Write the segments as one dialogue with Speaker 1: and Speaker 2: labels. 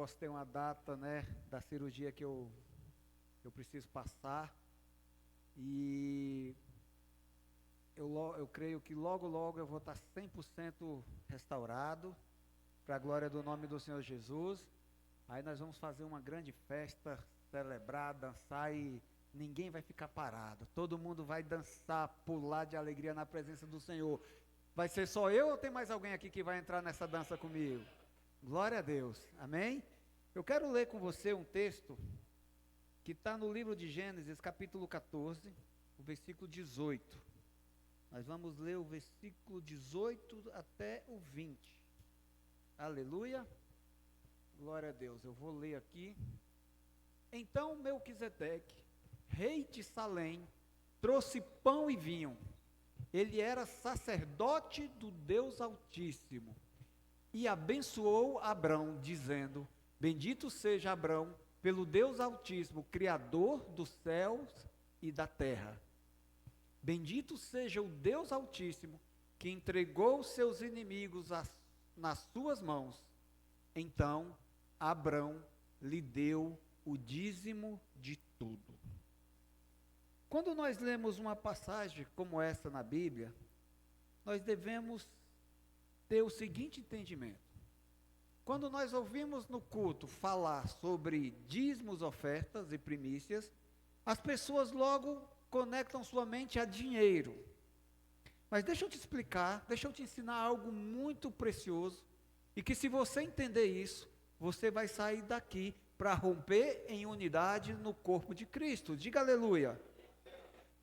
Speaker 1: posso ter uma data, né, da cirurgia que eu preciso passar. E eu creio que logo eu vou estar 100% restaurado, para a glória do nome do Senhor Jesus. Aí nós vamos fazer uma grande festa, celebrar, dançar e ninguém vai ficar parado. Todo mundo vai dançar, pular de alegria na presença do Senhor. Vai ser só eu ou tem mais alguém aqui que vai entrar nessa dança comigo? Glória a Deus, amém? Eu quero ler com você um texto que está no livro de Gênesis, capítulo 14, o versículo 18. Nós vamos ler o versículo 18 até o 20. Aleluia. Glória a Deus. Eu vou ler aqui. Então Melquisedeque, rei de Salém, trouxe pão e vinho. Ele era sacerdote do Deus Altíssimo. E abençoou Abrão, dizendo: Bendito seja Abrão pelo Deus Altíssimo, Criador dos céus e da terra. Bendito seja o Deus Altíssimo, que entregou seus inimigos nas suas mãos. Então Abrão lhe deu o dízimo de tudo. Quando nós lemos uma passagem como essa na Bíblia, nós devemos ter o seguinte entendimento. Quando nós ouvimos no culto falar sobre dízimos, ofertas e primícias, as pessoas logo conectam sua mente a dinheiro. Mas deixa eu te explicar, deixa eu te ensinar algo muito precioso, e que se você entender isso, você vai sair daqui para romper em unidade no corpo de Cristo. Diga aleluia.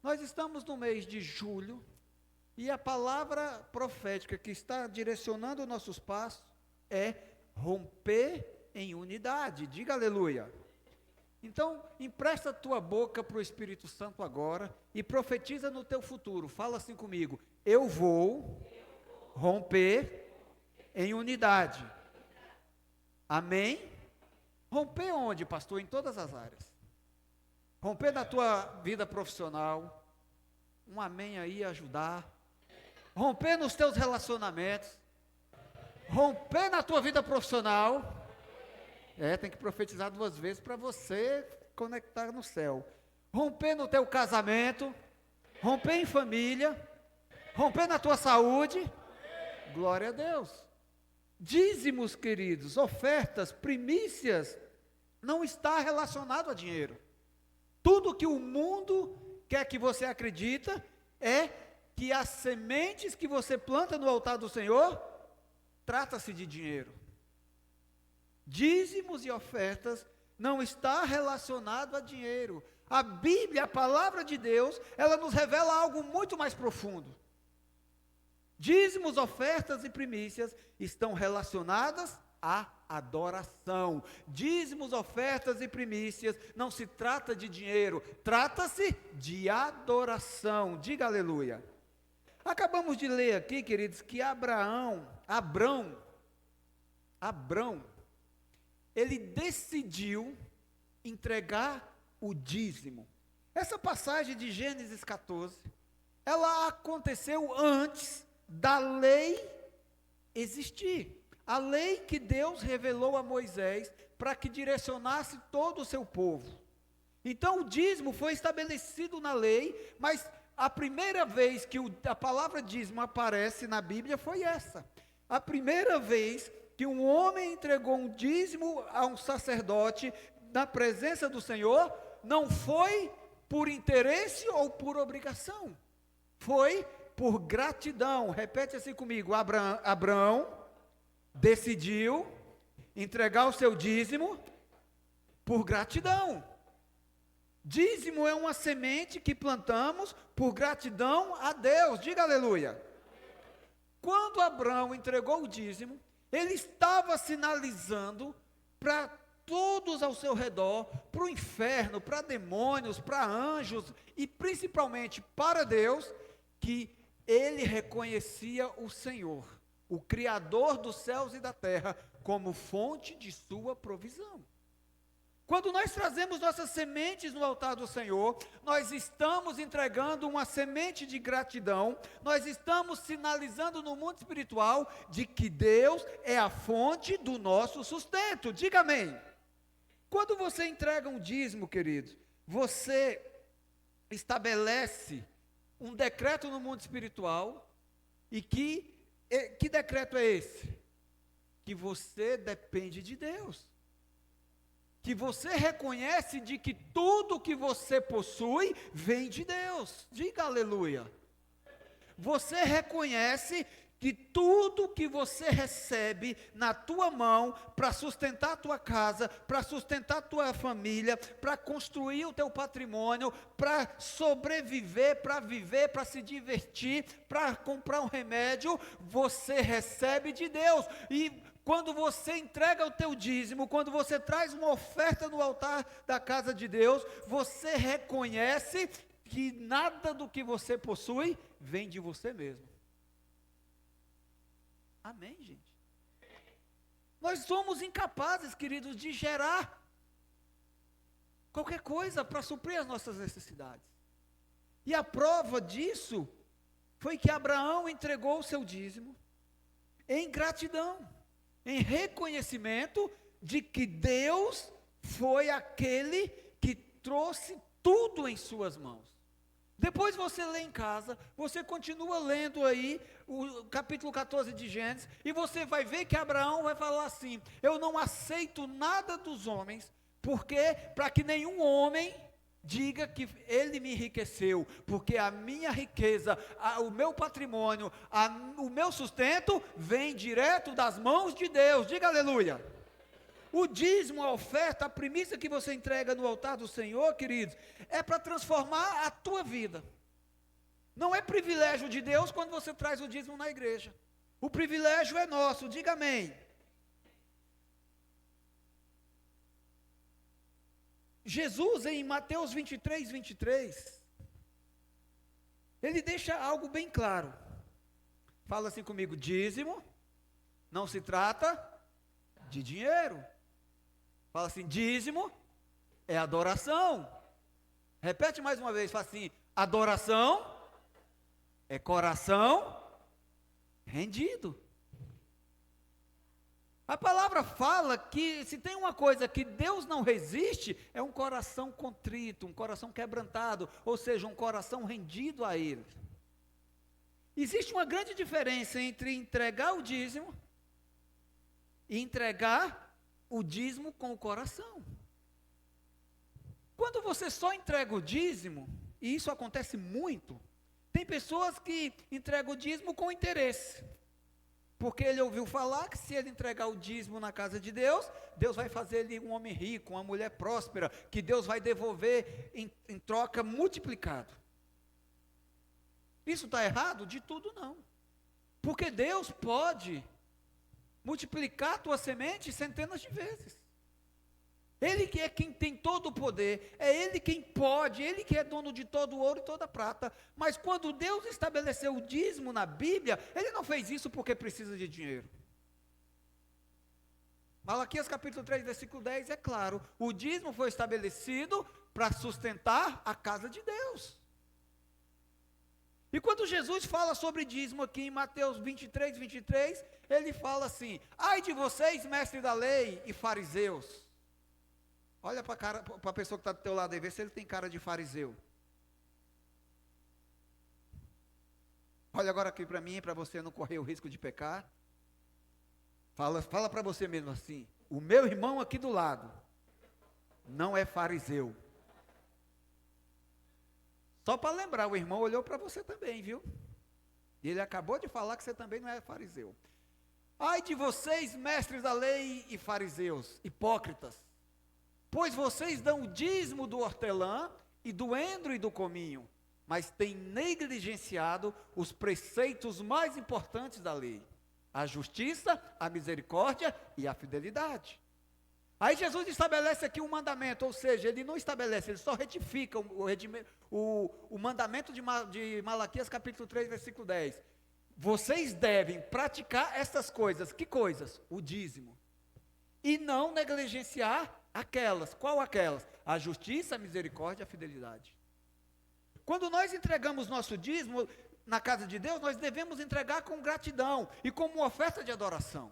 Speaker 1: Nós estamos no mês de julho, e a palavra profética que está direcionando nossos passos é romper em unidade. Diga aleluia. Então, empresta a tua boca para o Espírito Santo agora e profetiza no teu futuro. Fala assim comigo: eu vou romper em unidade. Amém? Romper onde, pastor? Em todas as áreas. Romper na tua vida profissional. Um amém aí ajudar. Romper nos teus relacionamentos. Romper na tua vida profissional. Tem que profetizar 2 vezes para você conectar no céu. Romper no teu casamento. Romper em família. Romper na tua saúde. Glória a Deus. Dízimos, queridos, ofertas, primícias, não está relacionado a dinheiro. Tudo que o mundo quer que você acredita é que as sementes que você planta no altar do Senhor, trata-se de dinheiro. Dízimos e ofertas não está relacionado a dinheiro. A Bíblia, a palavra de Deus, ela nos revela algo muito mais profundo. Dízimos, ofertas e primícias estão relacionadas à adoração. Dízimos, ofertas e primícias não se trata de dinheiro, trata-se de adoração. Diga aleluia. Acabamos de ler aqui, queridos, que Abrão, ele decidiu entregar o dízimo. Essa passagem de Gênesis 14, ela aconteceu antes da lei existir. A lei que Deus revelou a Moisés para que direcionasse todo o seu povo. Então o dízimo foi estabelecido na lei, mas a primeira vez que a palavra dízimo aparece na Bíblia foi essa. A primeira vez que um homem entregou um dízimo a um sacerdote na presença do Senhor, não foi por interesse ou por obrigação, foi por gratidão. Repete assim comigo: Abraão decidiu entregar o seu dízimo por gratidão. Dízimo é uma semente que plantamos por gratidão a Deus. Diga aleluia. Quando Abraão entregou o dízimo, ele estava sinalizando para todos ao seu redor, para o inferno, para demônios, para anjos e principalmente para Deus, que ele reconhecia o Senhor, o Criador dos céus e da terra, como fonte de sua provisão. Quando nós trazemos nossas sementes no altar do Senhor, nós estamos entregando uma semente de gratidão, nós estamos sinalizando no mundo espiritual de que Deus é a fonte do nosso sustento. Diga amém. Quando você entrega um dízimo, querido, você estabelece um decreto no mundo espiritual, e que decreto é esse? Que você depende de Deus. Que você reconhece de que tudo que você possui vem de Deus. Diga aleluia. Você reconhece que tudo que você recebe na tua mão para sustentar a tua casa, para sustentar a tua família, para construir o teu patrimônio, para sobreviver, para viver, para se divertir, para comprar um remédio, você recebe de Deus. E quando você entrega o teu dízimo, quando você traz uma oferta no altar da casa de Deus, você reconhece que nada do que você possui vem de você mesmo. Amém, gente? Nós somos incapazes, queridos, de gerar qualquer coisa para suprir as nossas necessidades. E a prova disso foi que Abraão entregou o seu dízimo em gratidão, em reconhecimento de que Deus foi aquele que trouxe tudo em suas mãos. Depois você lê em casa, você continua lendo aí o capítulo 14 de Gênesis, e você vai ver que Abraão vai falar assim: eu não aceito nada dos homens, porque para que nenhum homem diga que ele me enriqueceu, porque a minha riqueza, o meu patrimônio, o meu sustento vem direto das mãos de Deus. Diga aleluia. O dízimo, a oferta, a primícia que você entrega no altar do Senhor, queridos, é para transformar a tua vida. Não é privilégio de Deus quando você traz o dízimo na igreja. O privilégio é nosso, diga amém. Jesus, em Mateus 23, ele deixa algo bem claro. Fala assim comigo: dízimo não se trata de dinheiro. Fala assim: dízimo é adoração. Repete mais uma vez, fala assim: adoração é coração rendido. A palavra fala que se tem uma coisa que Deus não resiste, é um coração contrito, um coração quebrantado, ou seja, um coração rendido a Ele. Existe uma grande diferença entre entregar o dízimo e entregar o dízimo com o coração. Quando você só entrega o dízimo, e isso acontece muito, tem pessoas que entregam o dízimo com interesse, porque ele ouviu falar que se ele entregar o dízimo na casa de Deus, Deus vai fazer ele um homem rico, uma mulher próspera, que Deus vai devolver em troca multiplicado. Isso está errado? De tudo não. Porque Deus pode multiplicar a tua semente centenas de vezes. Ele que é quem tem todo o poder, é Ele quem pode, Ele que é dono de todo o ouro e toda a prata. Mas quando Deus estabeleceu o dízimo na Bíblia, Ele não fez isso porque precisa de dinheiro. Malaquias capítulo 3, versículo 10 é claro: o dízimo foi estabelecido para sustentar a casa de Deus. E quando Jesus fala sobre dízimo aqui em Mateus 23, ele fala assim: ai de vocês, mestres da lei e fariseus. Olha para a pessoa que está do teu lado aí, vê se ele tem cara de fariseu. Olha agora aqui para mim, para você não correr o risco de pecar. Fala para você mesmo assim: o meu irmão aqui do lado não é fariseu. Só para lembrar, o irmão olhou para você também, viu? E ele acabou de falar que você também não é fariseu. Ai de vocês, mestres da lei e fariseus, hipócritas, pois vocês dão o dízimo do hortelã e do endro e do cominho, mas têm negligenciado os preceitos mais importantes da lei: a justiça, a misericórdia e a fidelidade. Aí Jesus estabelece aqui um mandamento, ou seja, ele não estabelece, ele só retifica o mandamento de Malaquias capítulo 3, versículo 10. Vocês devem praticar essas coisas. Que coisas? O dízimo. E não negligenciar Aquelas, qual aquelas? A justiça, a misericórdia e a fidelidade. Quando nós entregamos nosso dízimo na casa de Deus, nós devemos entregar com gratidão e como uma oferta de adoração.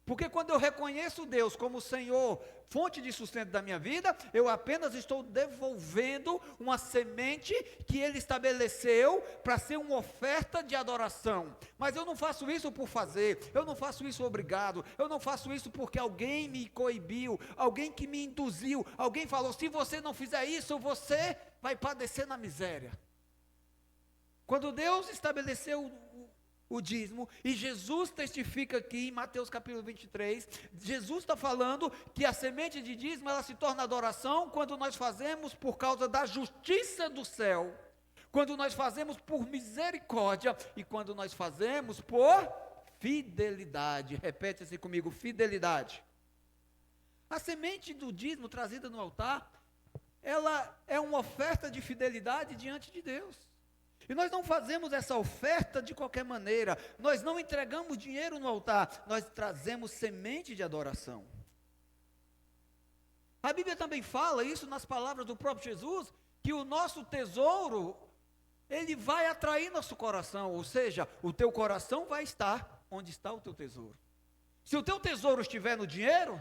Speaker 1: Porque quando eu reconheço Deus como Senhor, fonte de sustento da minha vida, eu apenas estou devolvendo uma semente que Ele estabeleceu para ser uma oferta de adoração. Mas eu não faço isso por fazer, eu não faço isso obrigado, eu não faço isso porque alguém me coibiu, alguém que me induziu, alguém falou, se você não fizer isso, você vai padecer na miséria. Quando Deus estabeleceu o dízimo, e Jesus testifica aqui em Mateus capítulo 23, Jesus está falando que a semente de dízimo, ela se torna adoração quando nós fazemos por causa da justiça do céu, quando nós fazemos por misericórdia, e quando nós fazemos por fidelidade. Repete assim comigo, fidelidade. A semente do dízimo trazida no altar, ela é uma oferta de fidelidade diante de Deus. E nós não fazemos essa oferta de qualquer maneira, nós não entregamos dinheiro no altar, nós trazemos semente de adoração. A Bíblia também fala isso nas palavras do próprio Jesus, que o nosso tesouro, ele vai atrair nosso coração, ou seja, o teu coração vai estar onde está o teu tesouro. Se o teu tesouro estiver no dinheiro,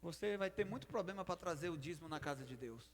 Speaker 1: você vai ter muito problema para trazer o dízimo na casa de Deus.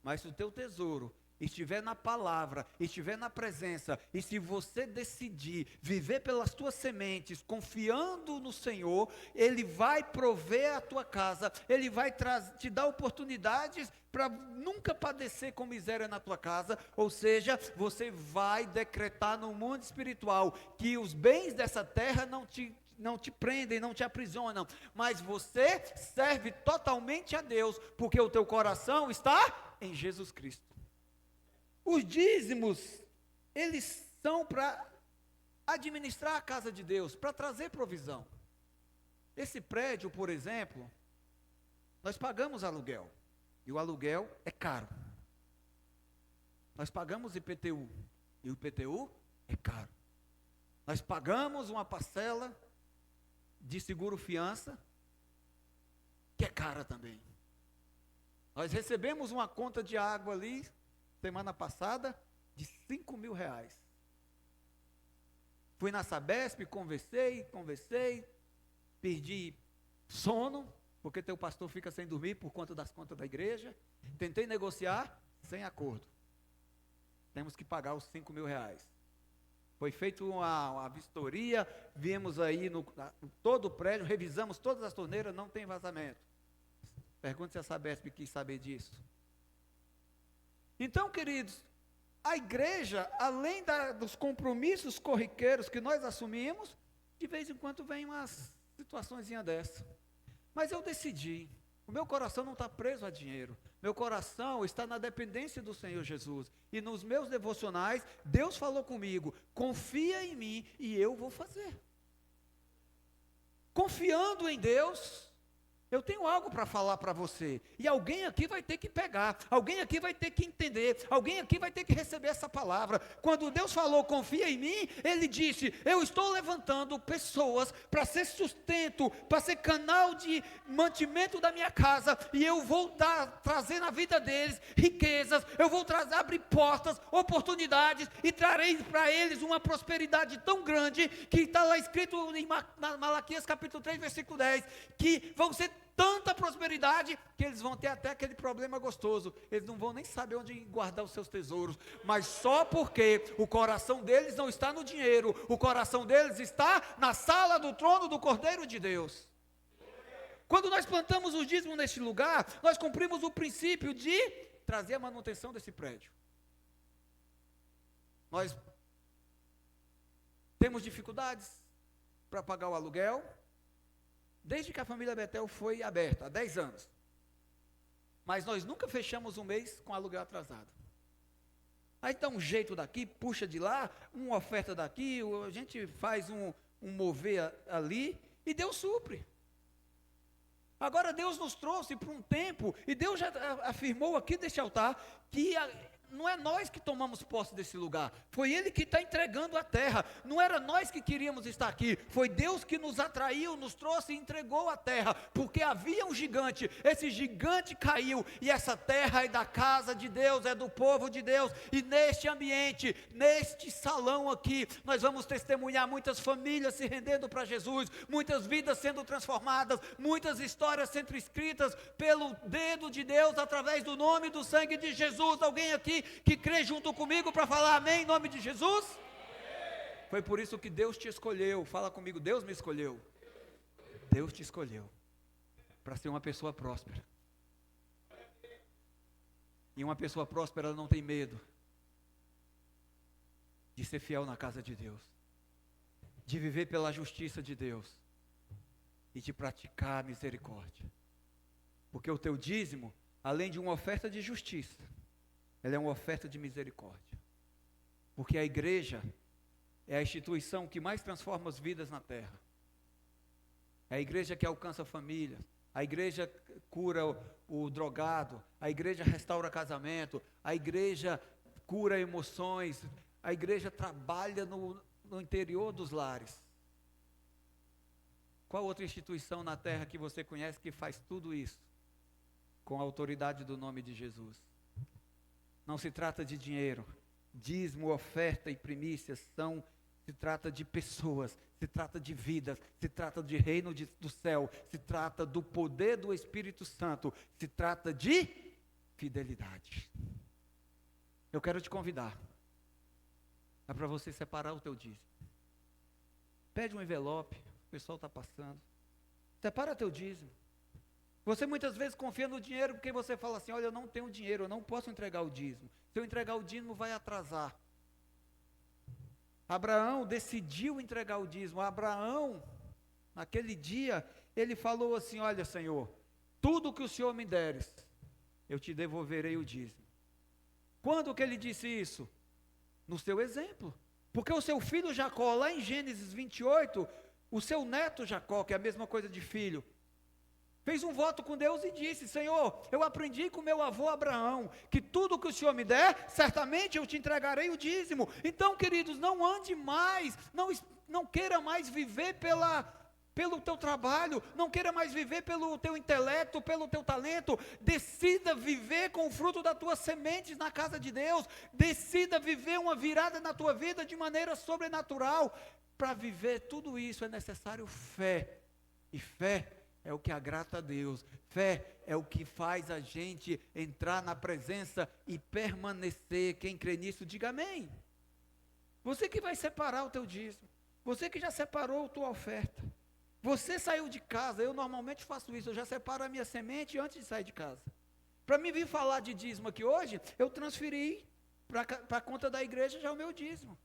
Speaker 1: Mas se o teu tesouro estiver na palavra, estiver na presença, e se você decidir viver pelas tuas sementes, confiando no Senhor, Ele vai prover a tua casa, Ele vai te dar oportunidades para nunca padecer com miséria na tua casa, ou seja, você vai decretar no mundo espiritual que os bens dessa terra não te prendem, não te aprisionam, mas você serve totalmente a Deus, porque o teu coração está em Jesus Cristo. Os dízimos, eles são para administrar a casa de Deus, para trazer provisão. Esse prédio, por exemplo, nós pagamos aluguel, e o aluguel é caro. Nós pagamos IPTU, e o IPTU é caro. Nós pagamos uma parcela de seguro-fiança, que é cara também. Nós recebemos uma conta de água ali, semana passada, de R$5.000. Fui na Sabesp, conversei, perdi sono, porque teu pastor fica sem dormir por conta das contas da igreja. Tentei negociar, sem acordo. Temos que pagar os R$5.000. Foi feita uma vistoria, viemos aí no todo o prédio, revisamos todas as torneiras, não tem vazamento. Pergunte se a Sabesp quis saber disso. Então, queridos, a igreja, além dos compromissos corriqueiros que nós assumimos, de vez em quando vem umas situaçõezinhas dessa. Mas eu decidi, o meu coração não está preso a dinheiro, meu coração está na dependência do Senhor Jesus. E nos meus devocionais, Deus falou comigo, confia em mim e eu vou fazer. Confiando em Deus, eu tenho algo para falar para você, e alguém aqui vai ter que pegar, alguém aqui vai ter que entender, alguém aqui vai ter que receber essa palavra. Quando Deus falou, confia em mim, Ele disse, eu estou levantando pessoas para ser sustento, para ser canal de mantimento da minha casa, e eu vou trazer na vida deles riquezas, eu vou abrir portas, oportunidades, e trarei para eles uma prosperidade tão grande, que está lá escrito em Malaquias capítulo 3, versículo 10, que vão ser tanta prosperidade, que eles vão ter até aquele problema gostoso, eles não vão nem saber onde guardar os seus tesouros, mas só porque o coração deles não está no dinheiro, o coração deles está na sala do trono do Cordeiro de Deus. Quando nós plantamos o dízimo neste lugar, nós cumprimos o princípio de trazer a manutenção desse prédio. Nós temos dificuldades para pagar o aluguel, desde que a família Betel foi aberta, há 10 anos. Mas nós nunca fechamos um mês com aluguel atrasado. Aí dá um jeito daqui, puxa de lá, uma oferta daqui, a gente faz um mover ali, e Deus supre. Agora Deus nos trouxe para um tempo, e Deus já afirmou aqui neste altar, que não é nós que tomamos posse desse lugar, foi Ele que está entregando a terra, não era nós que queríamos estar aqui, foi Deus que nos atraiu, nos trouxe e entregou a terra, porque havia um gigante, esse gigante caiu, e essa terra é da casa de Deus, é do povo de Deus, e neste ambiente, neste salão aqui, nós vamos testemunhar muitas famílias se rendendo para Jesus, muitas vidas sendo transformadas, muitas histórias sendo escritas pelo dedo de Deus, através do nome e do sangue de Jesus. Alguém aqui que crê junto comigo para falar amém em nome de Jesus? Amém. Foi por isso que Deus te escolheu. Fala comigo, Deus me escolheu. Deus te escolheu para ser uma pessoa próspera. E uma pessoa próspera não tem medo de ser fiel na casa de Deus, de viver pela justiça de Deus e de praticar a misericórdia. Porque o teu dízimo, além de uma oferta de justiça, ela é uma oferta de misericórdia. Porque a igreja é a instituição que mais transforma as vidas na terra. É a igreja que alcança famílias, a igreja cura o drogado, a igreja restaura casamento, a igreja cura emoções, a igreja trabalha no interior dos lares. Qual outra instituição na terra que você conhece que faz tudo isso com a autoridade do nome de Jesus? Não se trata de dinheiro, dízimo, oferta e primícias se trata de pessoas, se trata de vidas, se trata de reino do céu, se trata do poder do Espírito Santo, se trata de fidelidade. Eu quero te convidar, é para você separar o teu dízimo. Pede um envelope, o pessoal está passando, separa teu dízimo. Você muitas vezes confia no dinheiro porque você fala assim, olha, eu não tenho dinheiro, eu não posso entregar o dízimo. Se eu entregar o dízimo vai atrasar. Abraão decidiu entregar o dízimo. Abraão, naquele dia, ele falou assim, olha Senhor, tudo que o Senhor me deres, eu te devolverei o dízimo. Quando que ele disse isso? No seu exemplo. Porque o seu filho Jacó, lá em Gênesis 28, o seu neto Jacó, que é a mesma coisa de filho, fez um voto com Deus e disse, Senhor, eu aprendi com meu avô Abraão, que tudo que o Senhor me der, certamente eu te entregarei o dízimo. Então, queridos, não ande mais, não queira mais viver pelo teu trabalho, não queira mais viver pelo teu intelecto, pelo teu talento, decida viver com o fruto das tuas sementes na casa de Deus, decida viver uma virada na tua vida de maneira sobrenatural. Para viver tudo isso é necessário fé, e fé é o que agrada a Deus, fé é o que faz a gente entrar na presença e permanecer. Quem crê nisso, diga amém. Você que vai separar o teu dízimo, você que já separou a tua oferta, você saiu de casa, eu normalmente faço isso, eu já separo a minha semente antes de sair de casa. Para mim vir falar de dízimo aqui hoje, eu transferi para a conta da igreja já o meu dízimo.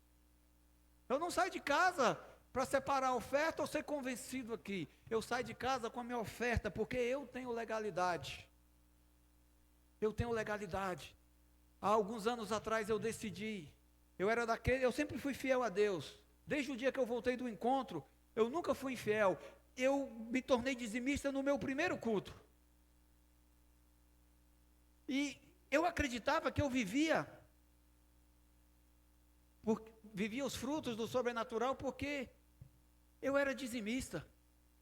Speaker 1: Eu não saio de casa para separar a oferta ou ser convencido aqui. Eu saio de casa com a minha oferta, porque eu tenho legalidade. Eu tenho legalidade. Há alguns anos atrás eu decidi, eu sempre fui fiel a Deus. Desde o dia que eu voltei do encontro, eu nunca fui infiel. Eu me tornei dizimista no meu primeiro culto. E eu acreditava que eu vivia os frutos do sobrenatural porque eu era dizimista,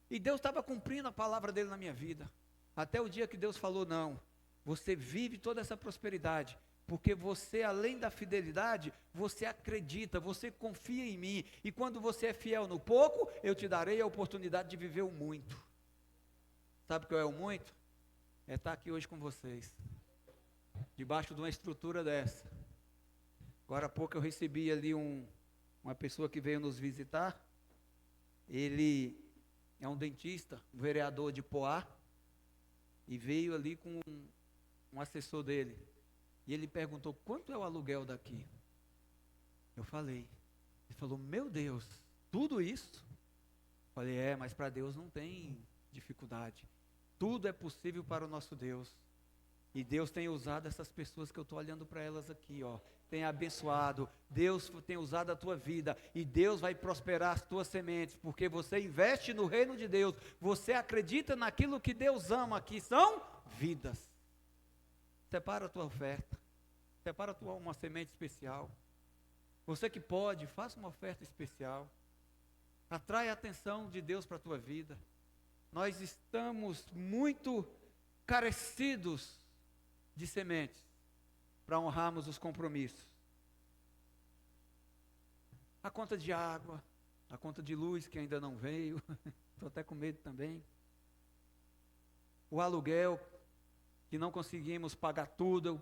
Speaker 1: e Deus estava cumprindo a palavra dele na minha vida, até o dia que Deus falou, não, você vive toda essa prosperidade, porque você, além da fidelidade, você acredita, você confia em mim, e quando você é fiel no pouco, eu te darei a oportunidade de viver o muito. Sabe o que é o muito? É estar aqui hoje com vocês, debaixo de uma estrutura dessa. Agora há pouco eu recebi ali uma pessoa que veio nos visitar. Ele é um dentista, um vereador de Poá, e veio ali com um assessor dele. E ele perguntou, quanto é o aluguel daqui? Eu falei. Ele falou, meu Deus, tudo isso? Eu falei, mas para Deus não tem dificuldade. Tudo é possível para o nosso Deus. E Deus tem usado essas pessoas que eu estou olhando para elas aqui, tem abençoado, Deus tem usado a tua vida, e Deus vai prosperar as tuas sementes, porque você investe no reino de Deus, você acredita naquilo que Deus ama, que são vidas. Separa a tua oferta, separa uma semente especial. Você que pode, faça uma oferta especial. Atrai a atenção de Deus para a tua vida. Nós estamos muito carecidos de sementes para honrarmos os compromissos. A conta de água, a conta de luz que ainda não veio, estou até com medo também. O aluguel, que não conseguimos pagar tudo,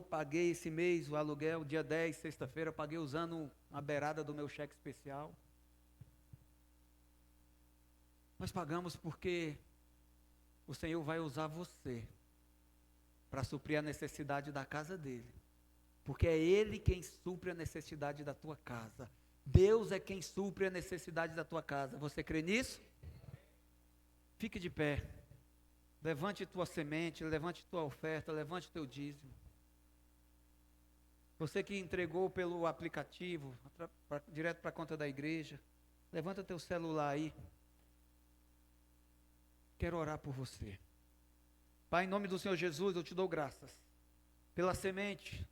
Speaker 1: paguei esse mês o aluguel, dia 10, sexta-feira, paguei usando a beirada do meu cheque especial. Nós pagamos porque o Senhor vai usar você para suprir a necessidade da casa dele. Porque é Ele quem supre a necessidade da tua casa. Deus é quem supre a necessidade da tua casa. Você crê nisso? Fique de pé. Levante tua semente, levante tua oferta, levante teu dízimo. Você que entregou pelo aplicativo, direto para a conta da igreja, levanta teu celular aí. Quero orar por você. Pai, em nome do Senhor Jesus, eu te dou graças pela semente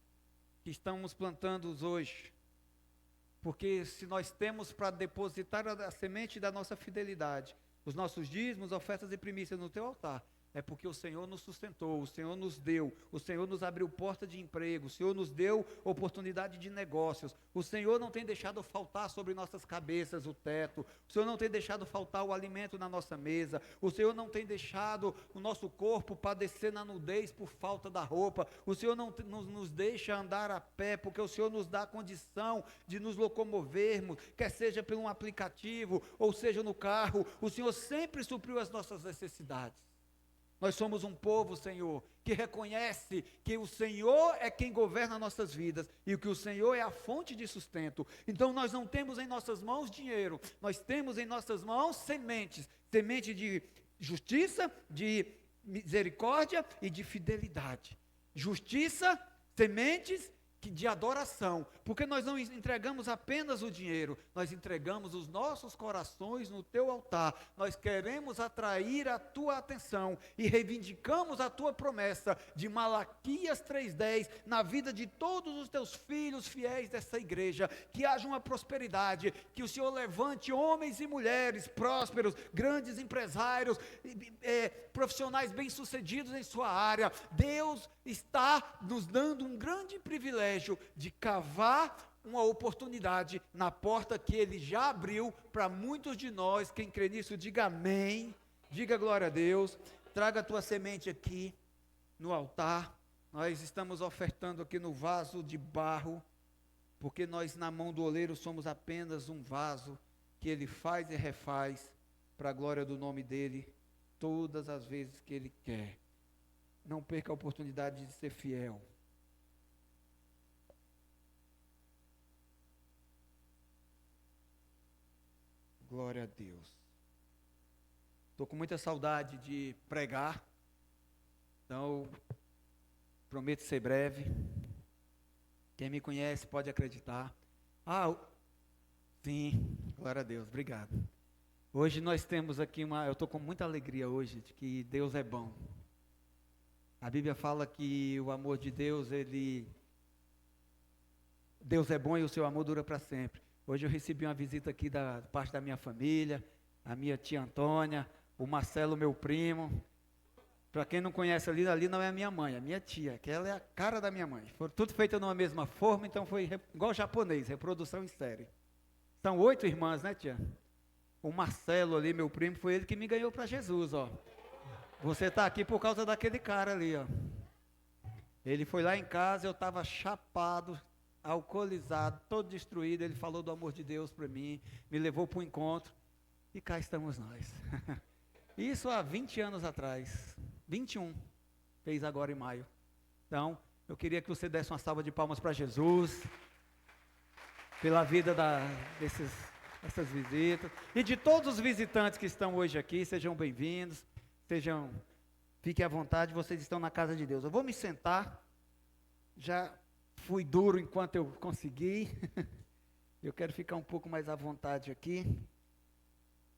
Speaker 1: que estamos plantando hoje. Porque se nós temos para depositar a semente da nossa fidelidade, os nossos dízimos, ofertas e primícias no teu altar, é porque o Senhor nos sustentou, o Senhor nos deu, o Senhor nos abriu porta de emprego, o Senhor nos deu oportunidade de negócios, o Senhor não tem deixado faltar sobre nossas cabeças o teto, o Senhor não tem deixado faltar o alimento na nossa mesa, o Senhor não tem deixado o nosso corpo padecer na nudez por falta da roupa, o Senhor não nos deixa andar a pé, porque o Senhor nos dá a condição de nos locomovermos, quer seja por um aplicativo, ou seja no carro, o Senhor sempre supriu as nossas necessidades. Nós somos um povo, Senhor, que reconhece que o Senhor é quem governa nossas vidas e que o Senhor é a fonte de sustento. Então nós não temos em nossas mãos dinheiro, nós temos em nossas mãos sementes, semente de justiça, de misericórdia e de fidelidade. Justiça, sementes de adoração, porque nós não entregamos apenas o dinheiro, nós entregamos os nossos corações no teu altar, nós queremos atrair a tua atenção e reivindicamos a tua promessa de Malaquias 3:10 na vida de todos os teus filhos fiéis dessa igreja, que haja uma prosperidade, que o Senhor levante homens e mulheres prósperos, grandes empresários, profissionais bem-sucedidos em sua área. Deus está nos dando um grande privilégio de cavar uma oportunidade na porta que Ele já abriu para muitos de nós. Quem crê nisso, diga amém, diga glória a Deus. Traga a tua semente aqui no altar. Nós estamos ofertando aqui no vaso de barro, porque nós na mão do oleiro somos apenas um vaso que Ele faz e refaz para a glória do nome dEle todas as vezes que Ele quer. Não perca a oportunidade de ser fiel. Glória a Deus. Estou com muita saudade de pregar, então prometo ser breve. Quem me conhece pode acreditar. Sim, glória a Deus, obrigado. Hoje nós temos aqui eu estou com muita alegria hoje de que Deus é bom. A Bíblia fala que o amor de Deus, Deus é bom e o seu amor dura para sempre. Hoje eu recebi uma visita aqui da parte da minha família, a minha tia Antônia, o Marcelo, meu primo. Para quem não conhece ali não é a minha mãe, é a minha tia, que ela é a cara da minha mãe. Foi tudo feito numa mesma forma, então foi igual japonês, reprodução em série. São 8 irmãs, né, tia? O Marcelo ali, meu primo, foi ele que me ganhou para Jesus, ó. Você está aqui por causa daquele cara ali, ó. Ele foi lá em casa, eu estava chapado, alcoolizado, todo destruído. Ele falou do amor de Deus para mim, me levou para o encontro, e cá estamos nós. Isso há 20 anos atrás, 21, fez agora em maio. Então, eu queria que você desse uma salva de palmas para Jesus, pela vida dessas visitas, e de todos os visitantes que estão hoje aqui. Sejam bem-vindos, fiquem à vontade, vocês estão na casa de Deus. Eu vou me sentar, já fui duro enquanto eu consegui, eu quero ficar um pouco mais à vontade aqui,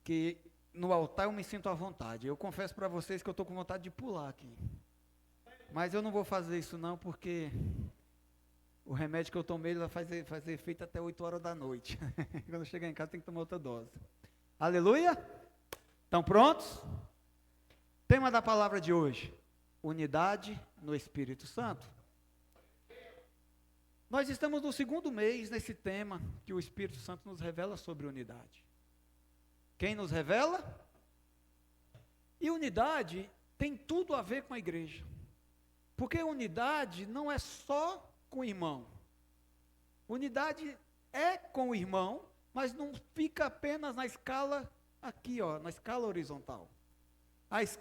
Speaker 1: que no altar eu me sinto à vontade. Eu confesso para vocês que eu estou com vontade de pular aqui, mas eu não vou fazer isso não, porque o remédio que eu tomei ele vai fazer efeito até 8 horas da noite. Quando chegar em casa tem que tomar outra dose. Aleluia? Estão prontos? Tema da palavra de hoje: unidade no Espírito Santo. Nós estamos no segundo mês nesse tema que o Espírito Santo nos revela sobre unidade. Quem nos revela? E unidade tem tudo a ver com a igreja. Porque unidade não é só com o irmão. Unidade é com o irmão, mas não fica apenas na escala aqui, na escala horizontal.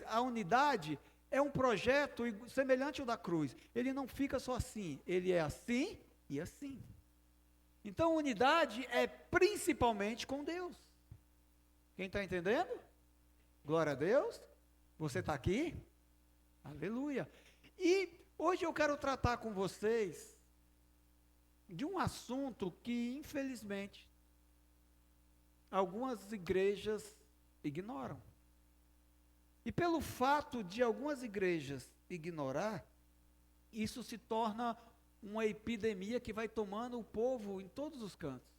Speaker 1: A unidade é um projeto semelhante ao da cruz. Ele não fica só assim, ele é assim e assim. Então, unidade é principalmente com Deus. Quem está entendendo? Glória a Deus. Você está aqui? Aleluia. E hoje eu quero tratar com vocês de um assunto que, infelizmente, algumas igrejas ignoram. E pelo fato de algumas igrejas ignorar, isso se torna uma epidemia que vai tomando o povo em todos os cantos.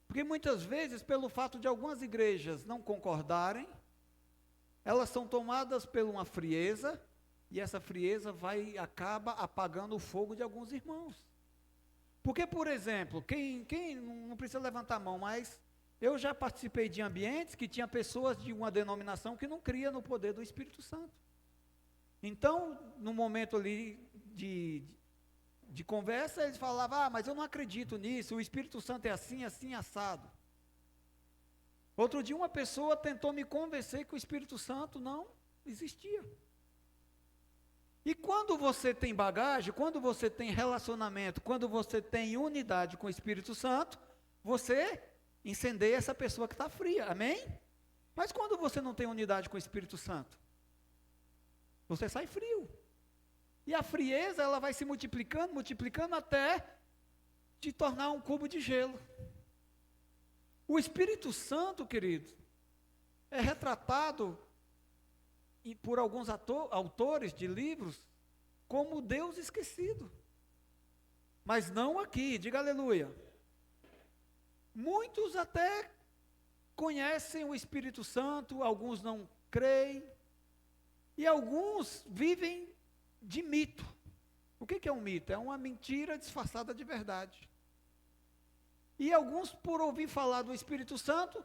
Speaker 1: Porque muitas vezes, pelo fato de algumas igrejas não concordarem, elas são tomadas por uma frieza, e essa frieza acaba apagando o fogo de alguns irmãos. Porque, por exemplo, quem não precisa levantar a mão, mas eu já participei de ambientes que tinha pessoas de uma denominação que não cria no poder do Espírito Santo. Então, no momento ali de conversa, eles falavam, mas eu não acredito nisso, o Espírito Santo é assim, assim, assado. Outro dia uma pessoa tentou me convencer que o Espírito Santo não existia. E quando você tem bagagem, quando você tem relacionamento, quando você tem unidade com o Espírito Santo, você incendeia essa pessoa que está fria, amém? Mas quando você não tem unidade com o Espírito Santo, você sai frio. E a frieza, ela vai se multiplicando até te tornar um cubo de gelo. O Espírito Santo, querido, é retratado por alguns autores de livros como Deus esquecido. Mas não aqui, diga aleluia. Muitos até conhecem o Espírito Santo, alguns não creem, e alguns vivem de mito. O que é um mito? É uma mentira disfarçada de verdade. E alguns, por ouvir falar do Espírito Santo,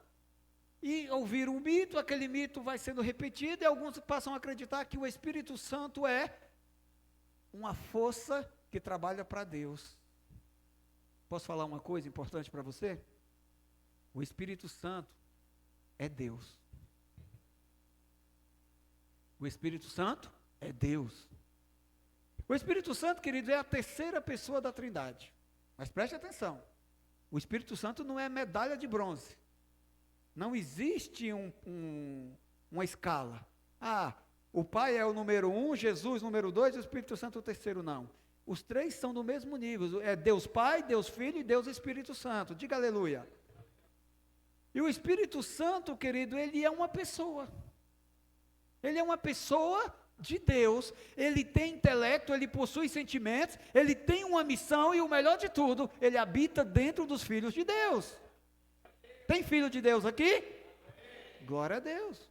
Speaker 1: e ouvir um mito, aquele mito vai sendo repetido, e alguns passam a acreditar que o Espírito Santo é uma força que trabalha para Deus. Posso falar uma coisa importante para você? O Espírito Santo é Deus. O Espírito Santo é Deus. O Espírito Santo, querido, é a terceira pessoa da Trindade. Mas preste atenção, o Espírito Santo não é medalha de bronze. Não existe uma escala. O Pai é o número 1, Jesus número 2 e o Espírito Santo o terceiro, não. Os três são do mesmo nível. É Deus Pai, Deus Filho e Deus Espírito Santo. Diga aleluia. E o Espírito Santo, querido, ele é uma pessoa. Ele é uma pessoa de Deus. Ele tem intelecto, ele possui sentimentos, ele tem uma missão e o melhor de tudo, ele habita dentro dos filhos de Deus. Tem filho de Deus aqui? Glória a Deus.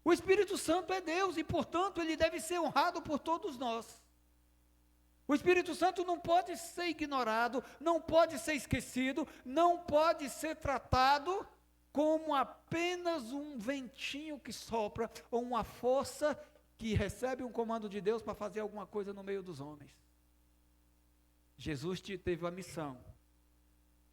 Speaker 1: O Espírito Santo é Deus e, portanto, ele deve ser honrado por todos nós. O Espírito Santo não pode ser ignorado, não pode ser esquecido, não pode ser tratado como apenas um ventinho que sopra ou uma força que recebe um comando de Deus para fazer alguma coisa no meio dos homens. Jesus teve a missão.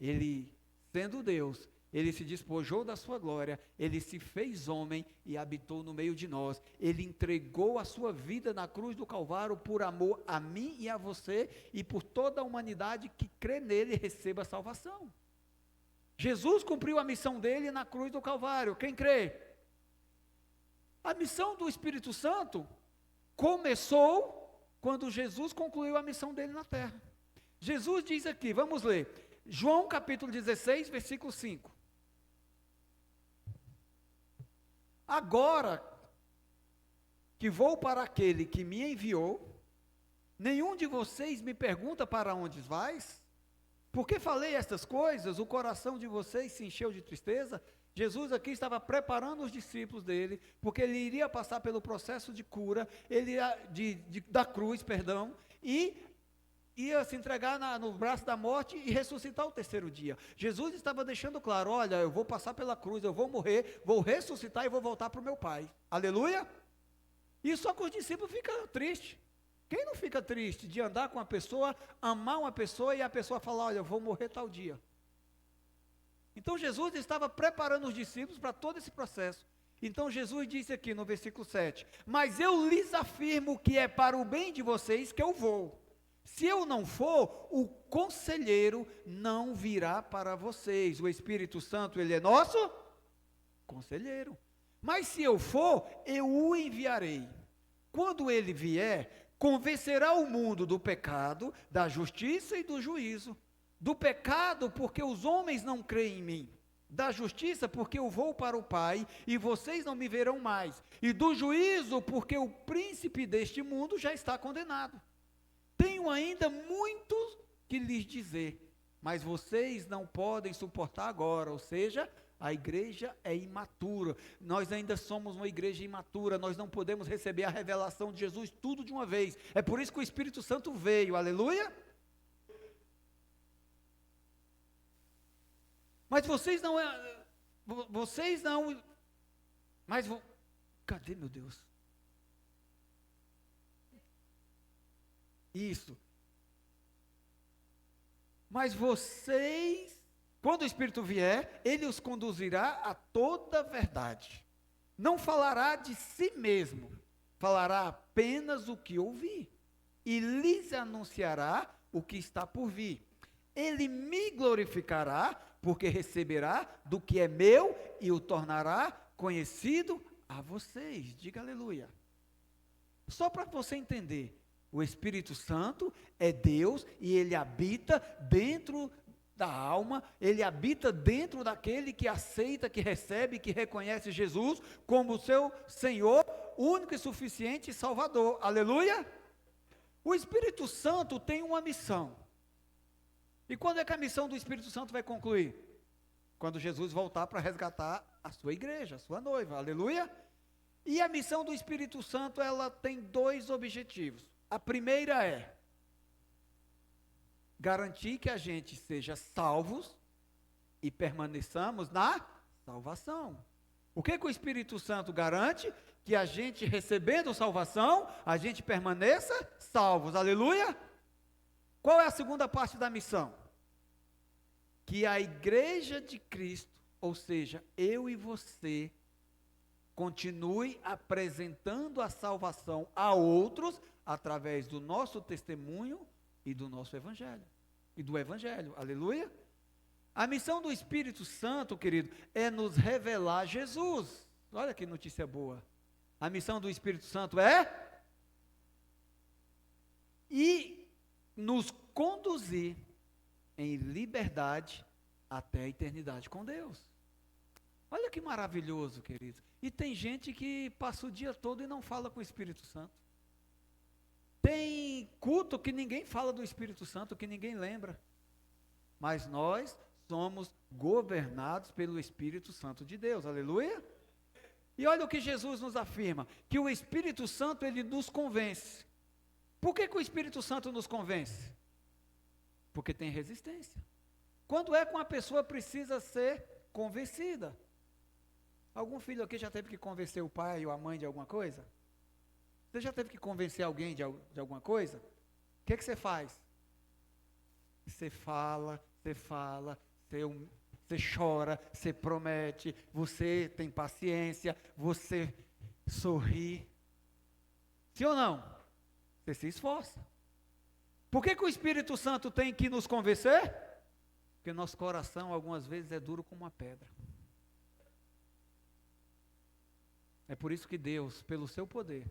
Speaker 1: Ele, sendo Deus, ele se despojou da sua glória, ele se fez homem e habitou no meio de nós. Ele entregou a sua vida na cruz do Calvário por amor a mim e a você e por toda a humanidade que crê nele receba a salvação. Jesus cumpriu a missão dele na cruz do Calvário. Quem crê? A missão do Espírito Santo começou quando Jesus concluiu a missão dele na terra. Jesus diz aqui, vamos ler, João capítulo 16, versículo 5. Agora que vou para aquele que me enviou, Nenhum de vocês me pergunta para onde vais? Porque falei estas coisas, o coração de vocês se encheu de tristeza. Jesus aqui estava preparando os discípulos dele, porque ele iria passar pelo processo de cura, da cruz, e ia se entregar no braço da morte e ressuscitar o terceiro dia. Jesus estava deixando claro, olha, eu vou passar pela cruz, eu vou morrer, vou ressuscitar e vou voltar para o meu Pai. Aleluia? E só que os discípulos ficam tristes. Quem não fica triste de andar com uma pessoa, amar uma pessoa e a pessoa falar, olha, eu vou morrer tal dia? Então Jesus estava preparando os discípulos para todo esse processo. Então Jesus disse aqui no versículo 7, mas eu lhes afirmo que é para o bem de vocês que eu vou. Se eu não for, o conselheiro não virá para vocês. O Espírito Santo, ele é nosso conselheiro. Mas se eu for, eu o enviarei. Quando ele vier, convencerá o mundo do pecado, da justiça e do juízo. Do pecado, porque os homens não creem em mim. Da justiça, porque eu vou para o Pai e vocês não me verão mais. E do juízo, porque o príncipe deste mundo já está condenado. Tenho ainda muito que lhes dizer, mas vocês não podem suportar agora, ou seja, a igreja é imatura, nós ainda somos uma igreja imatura, nós não podemos receber a revelação de Jesus tudo de uma vez, é por isso que o Espírito Santo veio, aleluia? Mas cadê meu Deus? Isso. Mas vocês, quando o Espírito vier, ele os conduzirá a toda a verdade. Não falará de si mesmo, falará apenas o que ouvir, e lhes anunciará o que está por vir. Ele me glorificará, porque receberá do que é meu e o tornará conhecido a vocês. Diga aleluia. Só para você entender. O Espírito Santo é Deus e ele habita dentro da alma, ele habita dentro daquele que aceita, que recebe, que reconhece Jesus como seu Senhor, único e suficiente Salvador. Aleluia? O Espírito Santo tem uma missão. E quando é que a missão do Espírito Santo vai concluir? Quando Jesus voltar para resgatar a sua igreja, a sua noiva. Aleluia? E a missão do Espírito Santo, ela tem dois objetivos. A primeira é garantir que a gente seja salvos e permaneçamos na salvação. O que o Espírito Santo garante? Que a gente recebendo salvação, a gente permaneça salvos. Aleluia? Qual é a segunda parte da missão? Que a igreja de Cristo, ou seja, eu e você, continue apresentando a salvação a outros através do nosso testemunho e do nosso evangelho, e do evangelho, aleluia? A missão do Espírito Santo, querido, é nos revelar Jesus. Olha que notícia boa. A missão do Espírito Santo é e nos conduzir em liberdade até a eternidade com Deus. Olha que maravilhoso, querido. E tem gente que passa o dia todo e não fala com o Espírito Santo. Tem culto que ninguém fala do Espírito Santo, que ninguém lembra. Mas nós somos governados pelo Espírito Santo de Deus. Aleluia? E olha o que Jesus nos afirma, que o Espírito Santo, ele nos convence. Por que o Espírito Santo nos convence? Porque tem resistência. Quando é que uma pessoa precisa ser convencida? Algum filho aqui já teve que convencer o pai ou a mãe de alguma coisa? Você já teve que convencer alguém de alguma coisa? O que você faz? Você fala, você chora, você promete, você tem paciência, você sorri. Sim ou não? Você se esforça. Por que o Espírito Santo tem que nos convencer? Porque nosso coração algumas vezes é duro como uma pedra. É por isso que Deus, pelo seu poder,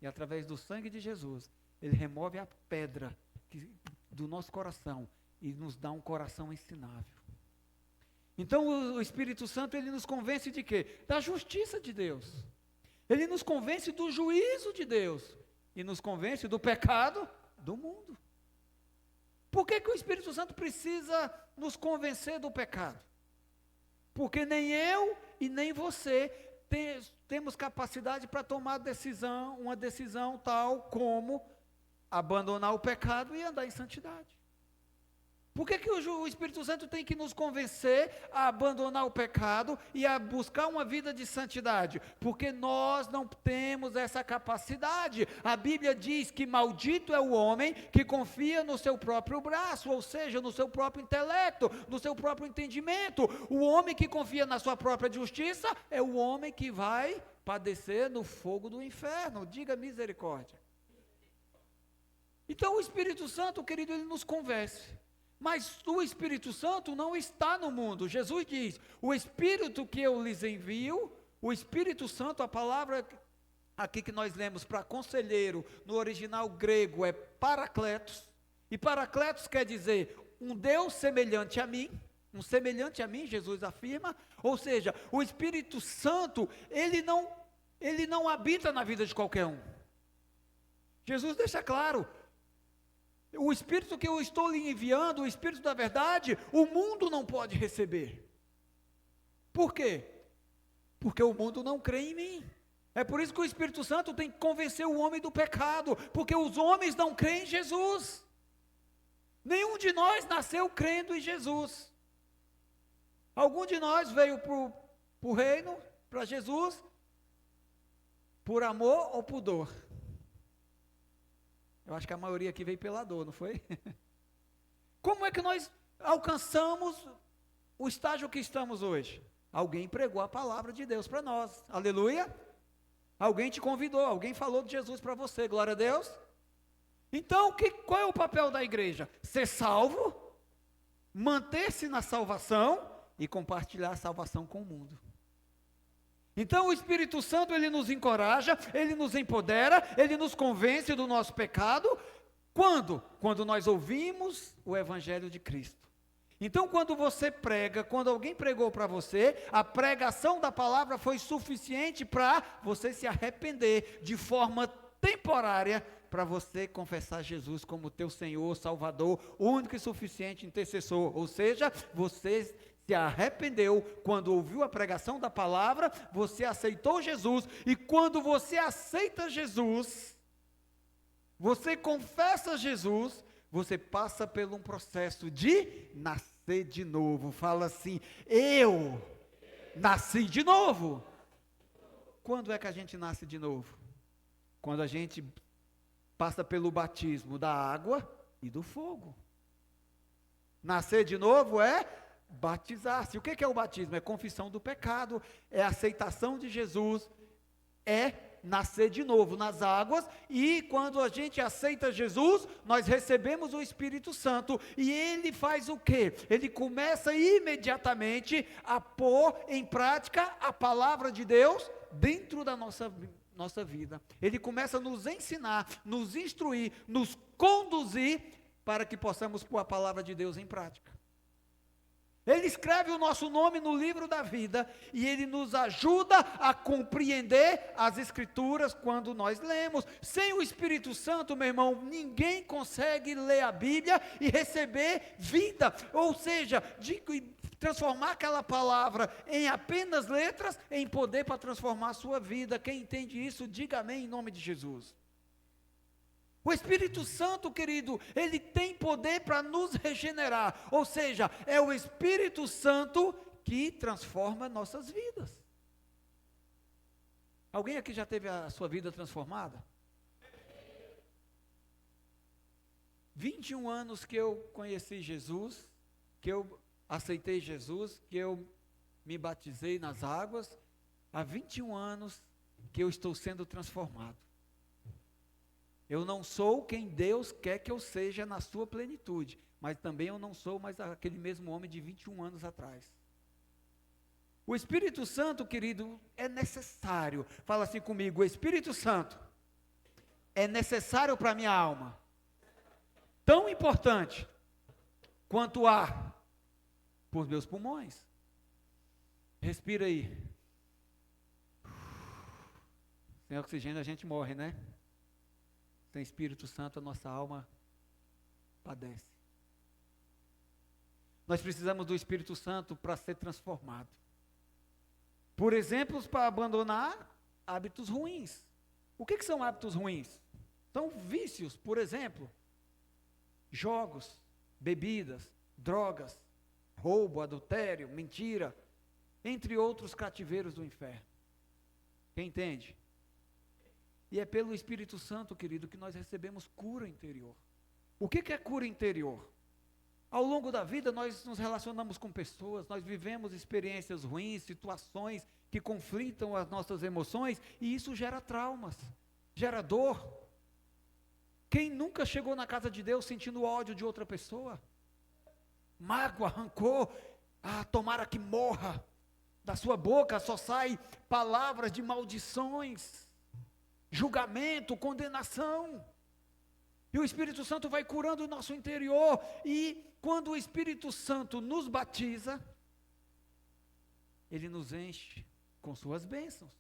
Speaker 1: e através do sangue de Jesus, Ele remove a pedra do nosso coração e nos dá um coração ensinável. Então o Espírito Santo, ele nos convence de quê? Da justiça de Deus. Ele nos convence do juízo de Deus. E nos convence do pecado do mundo. Por que o Espírito Santo precisa nos convencer do pecado? Porque nem eu e nem você temos capacidade para tomar decisão, uma decisão tal como abandonar o pecado e andar em santidade. Por que o Espírito Santo tem que nos convencer a abandonar o pecado e a buscar uma vida de santidade? Porque nós não temos essa capacidade. A Bíblia diz que maldito é o homem que confia no seu próprio braço, ou seja, no seu próprio intelecto, no seu próprio entendimento. O homem que confia na sua própria justiça é o homem que vai padecer no fogo do inferno. Diga misericórdia. Então o Espírito Santo, querido, ele nos convence. Mas o Espírito Santo não está no mundo. Jesus diz, o Espírito que eu lhes envio, o Espírito Santo, a palavra aqui que nós lemos para conselheiro, no original grego é paracletos, e paracletos quer dizer um Deus semelhante a mim, Jesus afirma, ou seja, o Espírito Santo, ele não habita na vida de qualquer um. Jesus deixa claro, o Espírito que eu estou lhe enviando, o Espírito da verdade, o mundo não pode receber. Por quê? Porque o mundo não crê em mim. É por isso que o Espírito Santo tem que convencer o homem do pecado, porque os homens não creem em Jesus. Nenhum de nós nasceu crendo em Jesus. Algum de nós veio para o reino, para Jesus, por amor ou por dor? Eu acho que a maioria aqui veio pela dor, não foi? Como é que nós alcançamos o estágio que estamos hoje? Alguém pregou a palavra de Deus para nós, aleluia? Alguém te convidou, alguém falou de Jesus para você, glória a Deus. Então, qual é o papel da igreja? Ser salvo, manter-se na salvação e compartilhar a salvação com o mundo. Então o Espírito Santo, ele nos encoraja, ele nos empodera, ele nos convence do nosso pecado. Quando? Quando nós ouvimos o Evangelho de Cristo. Então quando você prega, quando alguém pregou para você, a pregação da palavra foi suficiente para você se arrepender de forma temporária, para você confessar Jesus como teu Senhor, Salvador, único e suficiente intercessor. Ou seja, você se arrependeu quando ouviu a pregação da palavra, você aceitou Jesus, e quando você aceita Jesus, você confessa Jesus, você passa por um processo de nascer de novo. Fala assim, eu nasci de novo. Quando é que a gente nasce de novo? Quando a gente passa pelo batismo da água e do fogo. Nascer de novo é batizar-se. O que é o batismo? É confissão do pecado, é aceitação de Jesus, é nascer de novo nas águas, e quando a gente aceita Jesus, nós recebemos o Espírito Santo, e ele faz o quê? Ele começa imediatamente a pôr em prática a palavra de Deus dentro da nossa vida. Ele começa a nos ensinar, nos instruir, nos conduzir, para que possamos pôr a palavra de Deus em prática. Ele escreve o nosso nome no livro da vida, e ele nos ajuda a compreender as Escrituras quando nós lemos. Sem o Espírito Santo, meu irmão, ninguém consegue ler a Bíblia e receber vida, ou seja, transformar aquela palavra em apenas letras, em poder para transformar a sua vida. Quem entende isso, diga amém em nome de Jesus. O Espírito Santo, querido, ele tem poder para nos regenerar, ou seja, é o Espírito Santo que transforma nossas vidas. Alguém aqui já teve a sua vida transformada? 21 anos que eu conheci Jesus, que eu aceitei Jesus, que eu me batizei nas águas, há 21 anos que eu estou sendo transformado. Eu não sou quem Deus quer que eu seja na sua plenitude, mas também eu não sou mais aquele mesmo homem de 21 anos atrás. O Espírito Santo, querido, é necessário. Fala assim comigo, o Espírito Santo é necessário para a minha alma. Tão importante quanto o ar para os meus pulmões. Respira aí. Sem oxigênio a gente morre, né? Sem Espírito Santo, a nossa alma padece. Nós precisamos do Espírito Santo para ser transformado. Por exemplo, para abandonar hábitos ruins. O que são hábitos ruins? São vícios, por exemplo, jogos, bebidas, drogas, roubo, adultério, mentira, entre outros cativeiros do inferno. Quem entende? E é pelo Espírito Santo, querido, que nós recebemos cura interior. O que é cura interior? Ao longo da vida nós nos relacionamos com pessoas, nós vivemos experiências ruins, situações que conflitam as nossas emoções, e isso gera traumas, gera dor. Quem nunca chegou na casa de Deus sentindo ódio de outra pessoa? Mágoa, rancor, tomara que morra. Da sua boca só saem palavras de maldições, julgamento, condenação. E o Espírito Santo vai curando o nosso interior, e quando o Espírito Santo nos batiza, ele nos enche com suas bênçãos.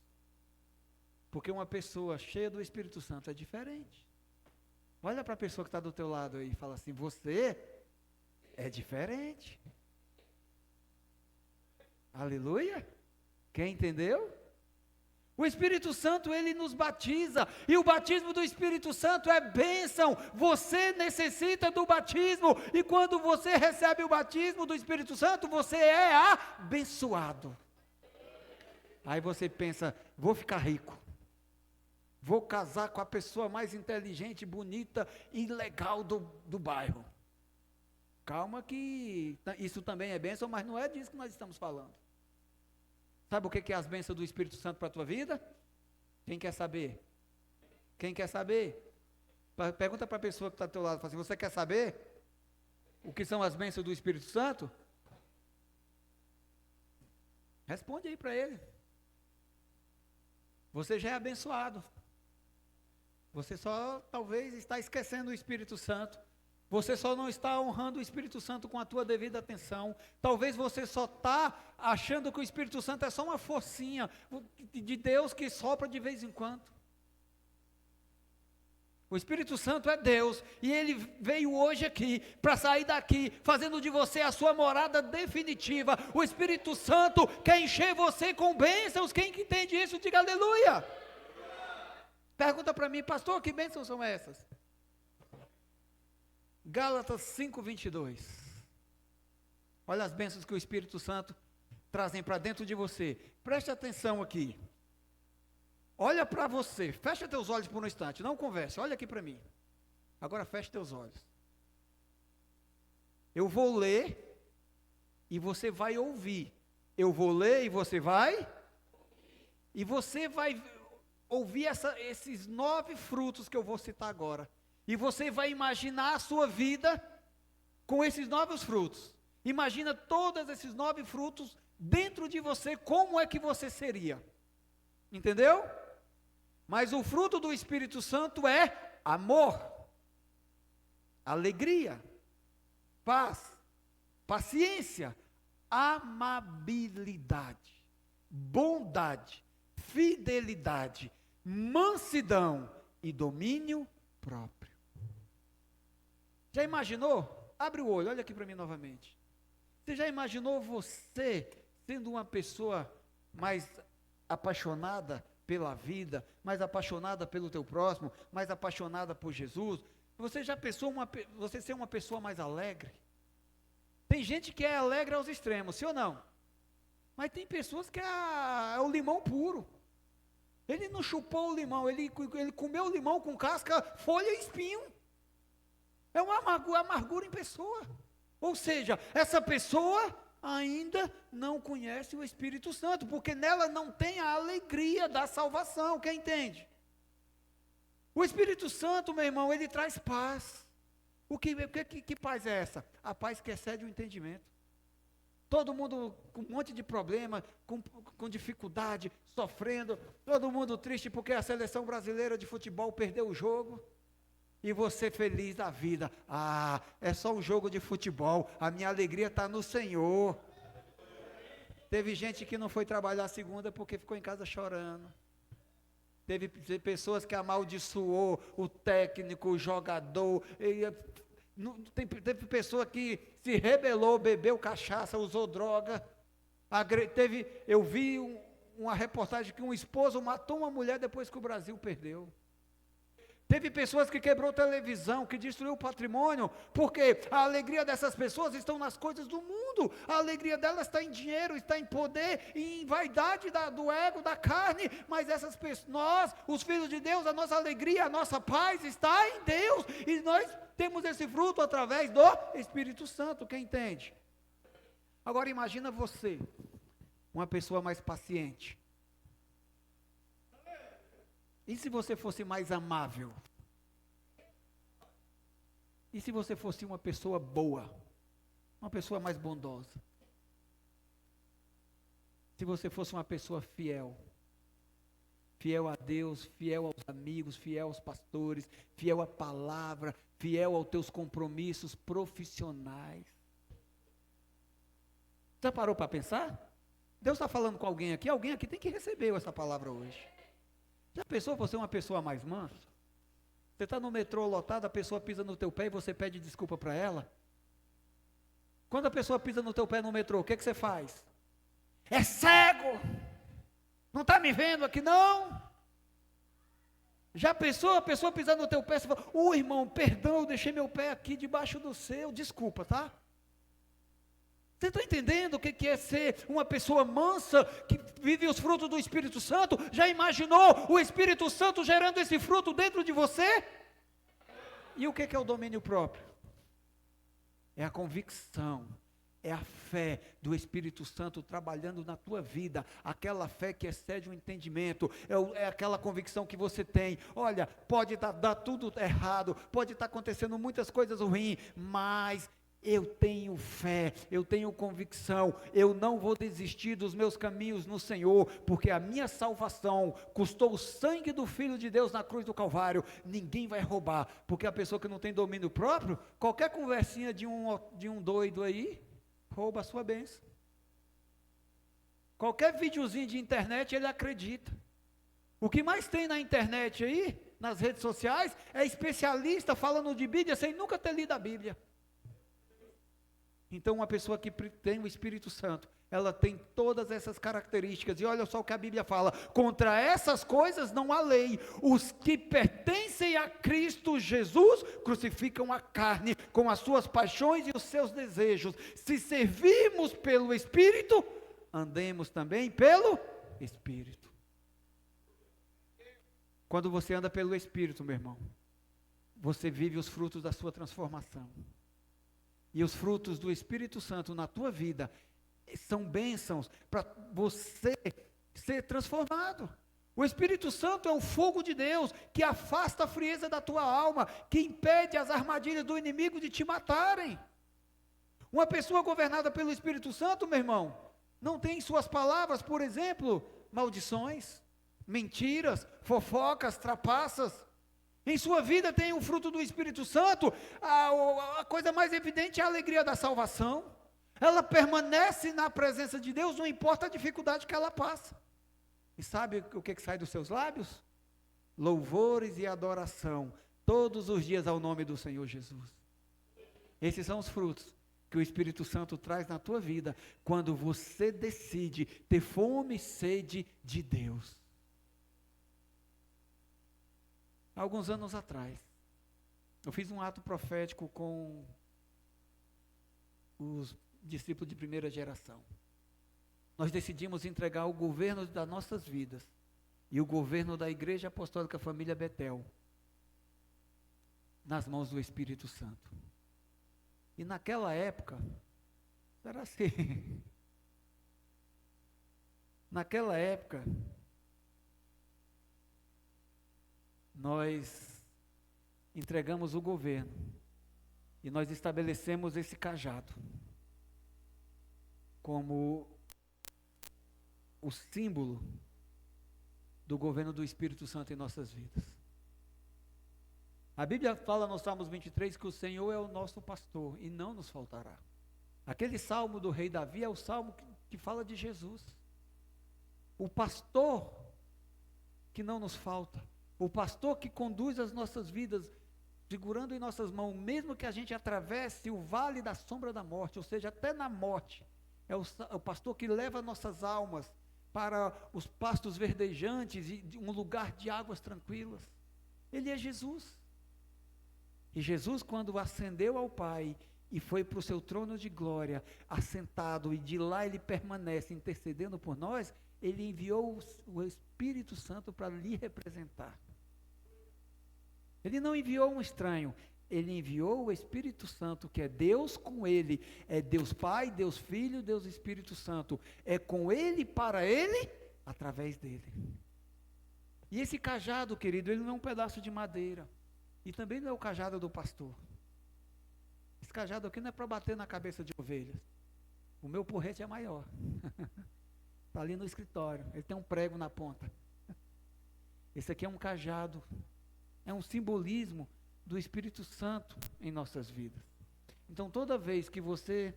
Speaker 1: Porque uma pessoa cheia do Espírito Santo é diferente. Olha para a pessoa que está do teu lado aí e fala assim: você é diferente. Aleluia. Quem entendeu? O Espírito Santo, ele nos batiza, e o batismo do Espírito Santo é bênção. Você necessita do batismo, e quando você recebe o batismo do Espírito Santo, você é abençoado. Aí você pensa: vou ficar rico, vou casar com a pessoa mais inteligente, bonita e legal do bairro. Calma que isso também é bênção, mas não é disso que nós estamos falando. Sabe o que é as bênçãos do Espírito Santo para a tua vida? Quem quer saber? Quem quer saber? Pergunta para a pessoa que está do teu lado, fala assim: você quer saber o que são as bênçãos do Espírito Santo? Responde aí para ele. Você já é abençoado. Você só talvez está esquecendo o Espírito Santo. Você só não está honrando o Espírito Santo com a tua devida atenção. Talvez você só está achando que o Espírito Santo é só uma forcinha de Deus que sopra de vez em quando. O Espírito Santo é Deus, e Ele veio hoje aqui, para sair daqui, fazendo de você a sua morada definitiva. O Espírito Santo quer encher você com bênçãos. Quem que entende isso, diga aleluia. Pergunta para mim: pastor, que bênçãos são essas? Gálatas 5:22. Olha as bênçãos que o Espírito Santo trazem para dentro de você. Preste atenção aqui. Olha para você, fecha teus olhos por um instante, não converse, olha aqui para mim. Agora feche teus olhos. Eu vou ler e você vai ouvir. Eu vou ler e você vai? E você vai ouvir esses 9 frutos que eu vou citar agora. E você vai imaginar a sua vida com esses 9 frutos. Imagina todos esses 9 frutos dentro de você, como é que você seria. Entendeu? Mas o fruto do Espírito Santo é amor, alegria, paz, paciência, amabilidade, bondade, fidelidade, mansidão e domínio próprio. Já imaginou? Abre o olho, olha aqui para mim novamente. Você já imaginou você sendo uma pessoa mais apaixonada pela vida, mais apaixonada pelo teu próximo, mais apaixonada por Jesus? Você já pensou você ser uma pessoa mais alegre? Tem gente que é alegre aos extremos, sim ou não? Mas tem pessoas que é o limão puro. Ele não chupou o limão, ele comeu o limão com casca, folha e espinho. É uma amargura em pessoa. Ou seja, essa pessoa ainda não conhece o Espírito Santo, porque nela não tem a alegria da salvação. Quem entende? O Espírito Santo, meu irmão, ele traz paz. Que paz é essa? A paz que excede o entendimento. Todo mundo com um monte de problema, com dificuldade, sofrendo, todo mundo triste porque a seleção brasileira de futebol perdeu o jogo. E você feliz da vida: é só um jogo de futebol, a minha alegria está no Senhor. Teve gente que não foi trabalhar segunda porque ficou em casa chorando. Teve pessoas que amaldiçoou o técnico, o jogador, Teve pessoa que se rebelou, bebeu cachaça, usou droga. Eu vi uma reportagem que um esposo matou uma mulher depois que o Brasil perdeu. Teve pessoas que quebrou televisão, que destruiu o patrimônio, porque a alegria dessas pessoas estão nas coisas do mundo, a alegria delas está em dinheiro, está em poder, e em vaidade do ego, da carne, mas essas pessoas, nós, os filhos de Deus, a nossa alegria, a nossa paz está em Deus, e nós temos esse fruto através do Espírito Santo, quem entende? Agora imagina você, uma pessoa mais paciente. E se você fosse mais amável? E se você fosse uma pessoa boa? Uma pessoa mais bondosa? Se você fosse uma pessoa fiel? Fiel a Deus, fiel aos amigos, fiel aos pastores, fiel à palavra, fiel aos teus compromissos profissionais. Já parou para pensar? Deus está falando com alguém aqui tem que receber essa palavra hoje. Já pensou você uma pessoa mais mansa? Você está no metrô lotado, a pessoa pisa no teu pé e você pede desculpa para ela? Quando a pessoa pisa no teu pé no metrô, o que você faz? É cego! Não está me vendo aqui não? Já pensou a pessoa pisar no teu pé, você fala, irmão, perdão, eu deixei meu pé aqui debaixo do seu, desculpa, tá? Você está entendendo o que é ser uma pessoa mansa, que vive os frutos do Espírito Santo? Já imaginou o Espírito Santo gerando esse fruto dentro de você? E o que é o domínio próprio? É a convicção, é a fé do Espírito Santo trabalhando na tua vida, aquela fé que excede o entendimento, é aquela convicção que você tem. Olha, pode dar tudo errado, pode estar acontecendo muitas coisas ruins, mas eu tenho fé, eu tenho convicção, eu não vou desistir dos meus caminhos no Senhor, porque a minha salvação custou o sangue do Filho de Deus na cruz do Calvário, ninguém vai roubar, porque a pessoa que não tem domínio próprio, qualquer conversinha de um doido aí, rouba a sua bênção. Qualquer videozinho de internet ele acredita. O que mais tem na internet aí, nas redes sociais, é especialista falando de Bíblia sem nunca ter lido a Bíblia. Então uma pessoa que tem o Espírito Santo, ela tem todas essas características, e olha só o que a Bíblia fala, contra essas coisas não há lei, os que pertencem a Cristo Jesus, crucificam a carne, com as suas paixões e os seus desejos, se servirmos pelo Espírito, andemos também pelo Espírito. Quando você anda pelo Espírito, meu irmão, você vive os frutos da sua transformação. E os frutos do Espírito Santo na tua vida são bênçãos para você ser transformado. O Espírito Santo é o fogo de Deus que afasta a frieza da tua alma, que impede as armadilhas do inimigo de te matarem. Uma pessoa governada pelo Espírito Santo, meu irmão, não tem em suas palavras, por exemplo, maldições, mentiras, fofocas, trapaças. Em sua vida tem o fruto do Espírito Santo, a coisa mais evidente é a alegria da salvação. Ela permanece na presença de Deus, não importa a dificuldade que ela passa. E sabe o que sai dos seus lábios? Louvores e adoração, todos os dias ao nome do Senhor Jesus. Esses são os frutos que o Espírito Santo traz na tua vida, quando você decide ter fome e sede de Deus. Alguns anos atrás, eu fiz um ato profético com os discípulos de primeira geração. Nós decidimos entregar o governo das nossas vidas e o governo da Igreja Apostólica Família Betel nas mãos do Espírito Santo. E naquela época, era assim, naquela época, nós entregamos o governo e nós estabelecemos esse cajado como o símbolo do governo do Espírito Santo em nossas vidas. A Bíblia fala no Salmos 23 que o Senhor é o nosso pastor e não nos faltará. Aquele salmo do rei Davi é o salmo que fala de Jesus. O pastor que não nos falta. O pastor que conduz as nossas vidas segurando em nossas mãos, mesmo que a gente atravesse o vale da sombra da morte, ou seja, até na morte, é o pastor que leva nossas almas para os pastos verdejantes e um lugar de águas tranquilas. Ele é Jesus. E Jesus, quando ascendeu ao Pai e foi para o seu trono de glória, assentado, e de lá ele permanece intercedendo por nós, ele enviou o Espírito Santo para lhe representar. Ele não enviou um estranho, ele enviou o Espírito Santo, que é Deus com ele, é Deus Pai, Deus Filho, Deus Espírito Santo, é com ele, para ele, através dele. E esse cajado, querido, ele não é um pedaço de madeira, e também não é o cajado do pastor. Esse cajado aqui não é para bater na cabeça de ovelhas, o meu porrete é maior, está ali no escritório, ele tem um prego na ponta. Esse aqui é um cajado, é um simbolismo do Espírito Santo em nossas vidas. Então, toda vez que você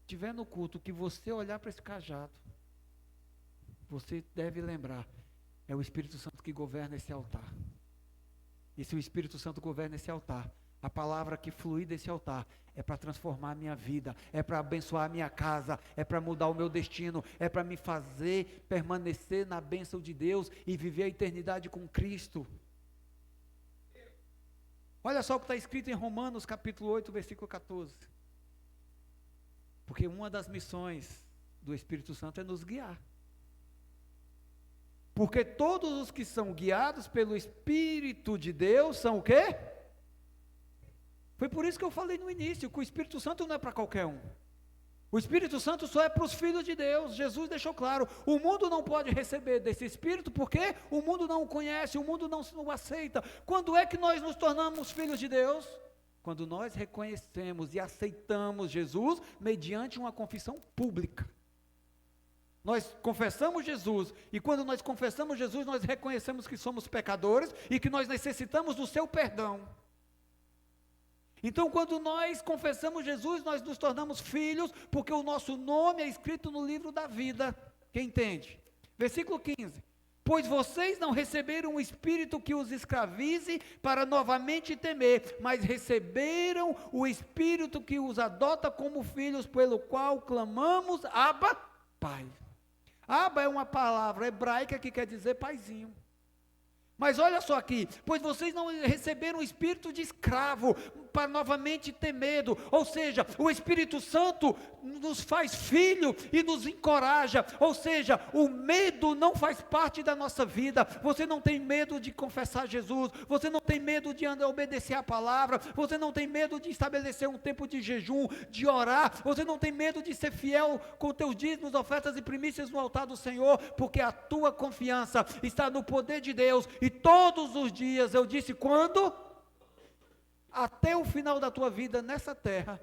Speaker 1: estiver no culto, que você olhar para esse cajado, você deve lembrar, é o Espírito Santo que governa esse altar. E se o Espírito Santo governa esse altar, a palavra que flui desse altar é para transformar a minha vida, é para abençoar a minha casa, é para mudar o meu destino, é para me fazer permanecer na bênção de Deus e viver a eternidade com Cristo. Olha só o que está escrito em Romanos capítulo 8, versículo 14. Porque uma das missões do Espírito Santo é nos guiar. Porque todos os que são guiados pelo Espírito de Deus são o quê? Foi por isso que eu falei no início, que o Espírito Santo não é para qualquer um. O Espírito Santo só é para os filhos de Deus. Jesus deixou claro, o mundo não pode receber desse Espírito, porque o mundo não o conhece, o mundo não o aceita. Quando é que nós nos tornamos filhos de Deus? Quando nós reconhecemos e aceitamos Jesus, mediante uma confissão pública. Nós confessamos Jesus, e quando nós confessamos Jesus, nós reconhecemos que somos pecadores, e que nós necessitamos do seu perdão. Então, quando nós confessamos Jesus, nós nos tornamos filhos, porque o nosso nome é escrito no livro da vida. Quem entende? Versículo 15. Pois vocês não receberam um espírito que os escravize para novamente temer, mas receberam o espírito que os adota como filhos, pelo qual clamamos, Abba, Pai. Abba é uma palavra hebraica que quer dizer paizinho. Mas olha só aqui, pois vocês não receberam o espírito de escravo, para novamente ter medo, ou seja, o Espírito Santo nos faz filho e nos encoraja, ou seja, o medo não faz parte da nossa vida. Você não tem medo de confessar Jesus, você não tem medo de obedecer a palavra, você não tem medo de estabelecer um tempo de jejum, de orar, você não tem medo de ser fiel com teus dízimos, ofertas e primícias no altar do Senhor, porque a tua confiança está no poder de Deus, e todos os dias, eu disse quando? Até o final da tua vida nessa terra,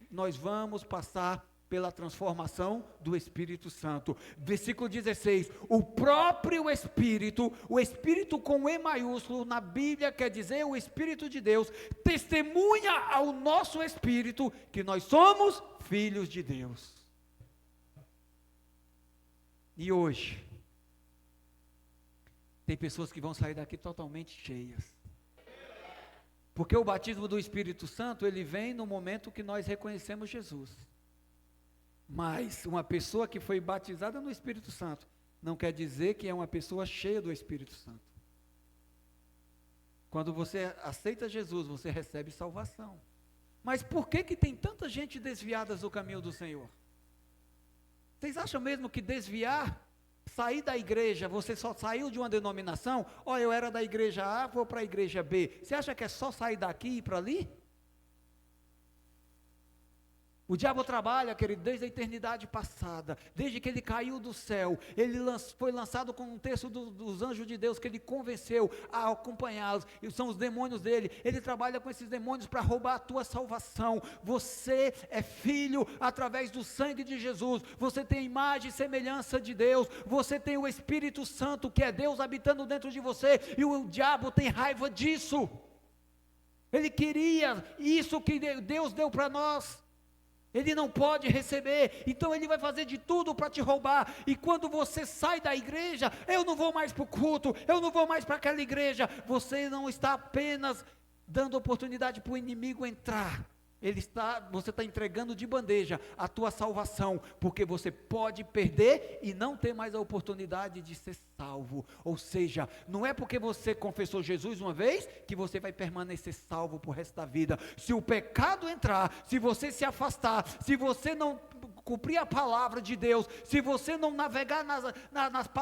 Speaker 1: nós vamos passar pela transformação do Espírito Santo. Versículo 16, o próprio Espírito, o Espírito com E maiúsculo, na Bíblia quer dizer o Espírito de Deus, testemunha ao nosso Espírito que nós somos filhos de Deus. E hoje, tem pessoas que vão sair daqui totalmente cheias. Porque o batismo do Espírito Santo, ele vem no momento que nós reconhecemos Jesus. Mas uma pessoa que foi batizada no Espírito Santo, não quer dizer que é uma pessoa cheia do Espírito Santo. Quando você aceita Jesus, você recebe salvação. Mas por que tem tanta gente desviada do caminho do Senhor? Vocês acham mesmo que desviar, sair da igreja, você só saiu de uma denominação? Ó, eu era da igreja A, vou para a igreja B. Você acha que é só sair daqui e ir para ali? O diabo trabalha, querido, desde a eternidade passada, desde que ele caiu do céu, ele foi lançado com um terço dos anjos de Deus, que ele convenceu a acompanhá-los, e são os demônios dele. Ele trabalha com esses demônios para roubar a tua salvação. Você é filho através do sangue de Jesus, você tem a imagem e semelhança de Deus, você tem o Espírito Santo, que é Deus habitando dentro de você, e o diabo tem raiva disso. Ele queria isso que Deus deu para nós. Ele não pode receber, então ele vai fazer de tudo para te roubar. E quando você sai da igreja, eu não vou mais para o culto, eu não vou mais para aquela igreja, você não está apenas dando oportunidade para o inimigo entrar. Você está entregando de bandeja a tua salvação, porque você pode perder e não ter mais a oportunidade de ser salvo. Ou seja, não é porque você confessou Jesus uma vez, que você vai permanecer salvo por resto da vida. Se o pecado entrar, se você se afastar, se você não cumprir a palavra de Deus, se você não navegar na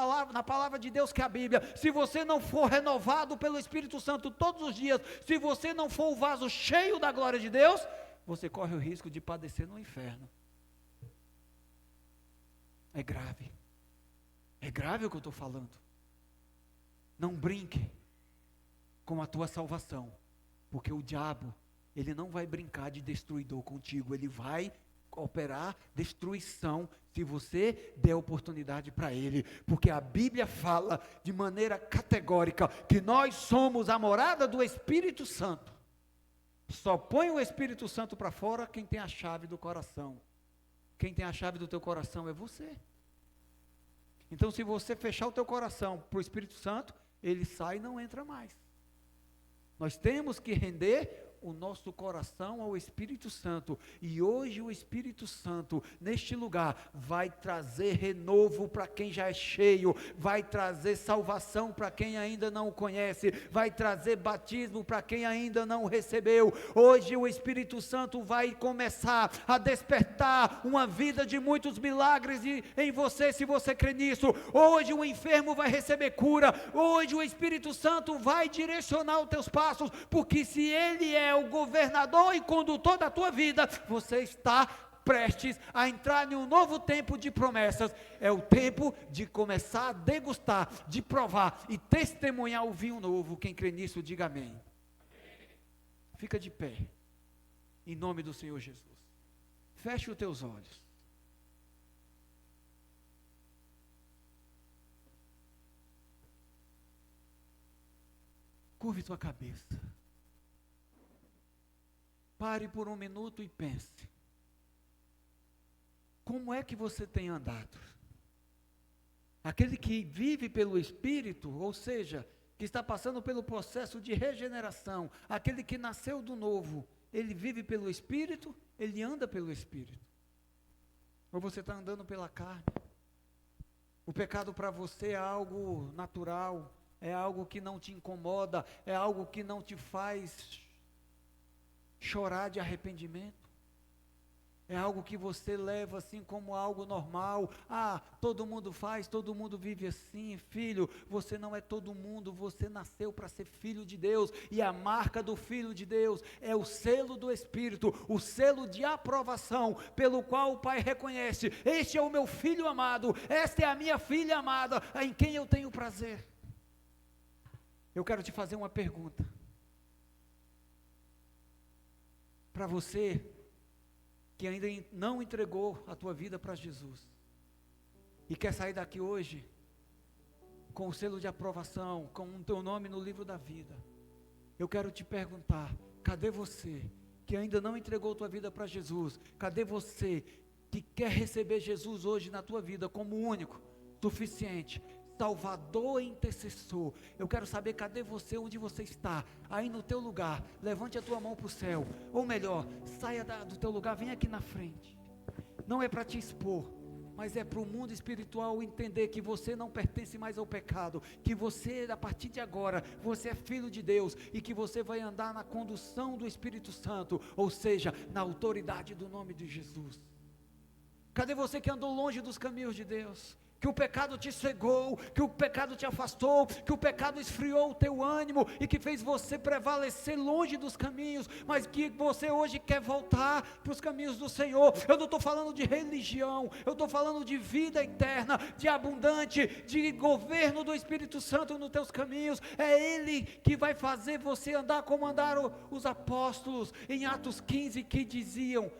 Speaker 1: palavra de Deus que é a Bíblia, se você não for renovado pelo Espírito Santo todos os dias, se você não for o vaso cheio da glória de Deus, você corre o risco de padecer no inferno. É grave o que eu estou falando. Não brinque com a tua salvação, porque o diabo, ele não vai brincar de destruidor contigo, ele vai operar destruição se você der oportunidade para ele, porque a Bíblia fala de maneira categórica que nós somos a morada do Espírito Santo. Só põe o Espírito Santo para fora quem tem a chave do coração. Quem tem a chave do teu coração é você. Então, se você fechar o teu coração para o Espírito Santo, ele sai e não entra mais. Nós temos que render o nosso coração ao Espírito Santo, e hoje o Espírito Santo, neste lugar, vai trazer renovo para quem já é cheio, vai trazer salvação para quem ainda não o conhece, vai trazer batismo para quem ainda não o recebeu. Hoje o Espírito Santo vai começar a despertar uma vida de muitos milagres em você, se você crê nisso. Hoje o enfermo vai receber cura, hoje o Espírito Santo vai direcionar os teus passos, porque se ele é o governador e condutor da tua vida, você está prestes a entrar em um novo tempo de promessas. É o tempo de começar a degustar, de provar e testemunhar o vinho novo. Quem crê nisso, diga amém. Fica de pé, em nome do Senhor Jesus. Feche os teus olhos. Curve tua cabeça. Pare por um minuto e pense. Como é que você tem andado? Aquele que vive pelo Espírito, ou seja, que está passando pelo processo de regeneração, aquele que nasceu do novo, ele vive pelo Espírito, ele anda pelo Espírito. Ou você está andando pela carne? O pecado para você é algo natural, é algo que não te incomoda, é algo que não te faz chorar de arrependimento, é algo que você leva assim como algo normal. Todo mundo faz, todo mundo vive assim. Filho, você não é todo mundo, você nasceu para ser filho de Deus, e a marca do filho de Deus é o selo do Espírito, o selo de aprovação, pelo qual o Pai reconhece: este é o meu filho amado, esta é a minha filha amada, em quem eu tenho prazer. Eu quero te fazer uma pergunta. Para você que ainda não entregou a tua vida para Jesus e quer sair daqui hoje com o selo de aprovação, com o teu nome no livro da vida, eu quero te perguntar: cadê você que ainda não entregou a tua vida para Jesus? Cadê você que quer receber Jesus hoje na tua vida como único, suficiente, Salvador e intercessor? Eu quero saber, cadê você, onde você está, aí no teu lugar. Levante a tua mão para o céu, ou melhor, saia do teu lugar, vem aqui na frente. Não é para te expor, mas é para o mundo espiritual entender que você não pertence mais ao pecado, que você, a partir de agora, você é filho de Deus, e que você vai andar na condução do Espírito Santo, ou seja, na autoridade do nome de Jesus. Cadê você que andou longe dos caminhos de Deus? Que o pecado te cegou, que o pecado te afastou, que o pecado esfriou o teu ânimo e que fez você prevalecer longe dos caminhos, mas que você hoje quer voltar para os caminhos do Senhor. Eu não estou falando de religião, eu estou falando de vida eterna, de abundante, de governo do Espírito Santo nos teus caminhos. É Ele que vai fazer você andar como andaram os apóstolos em Atos 15, que diziam: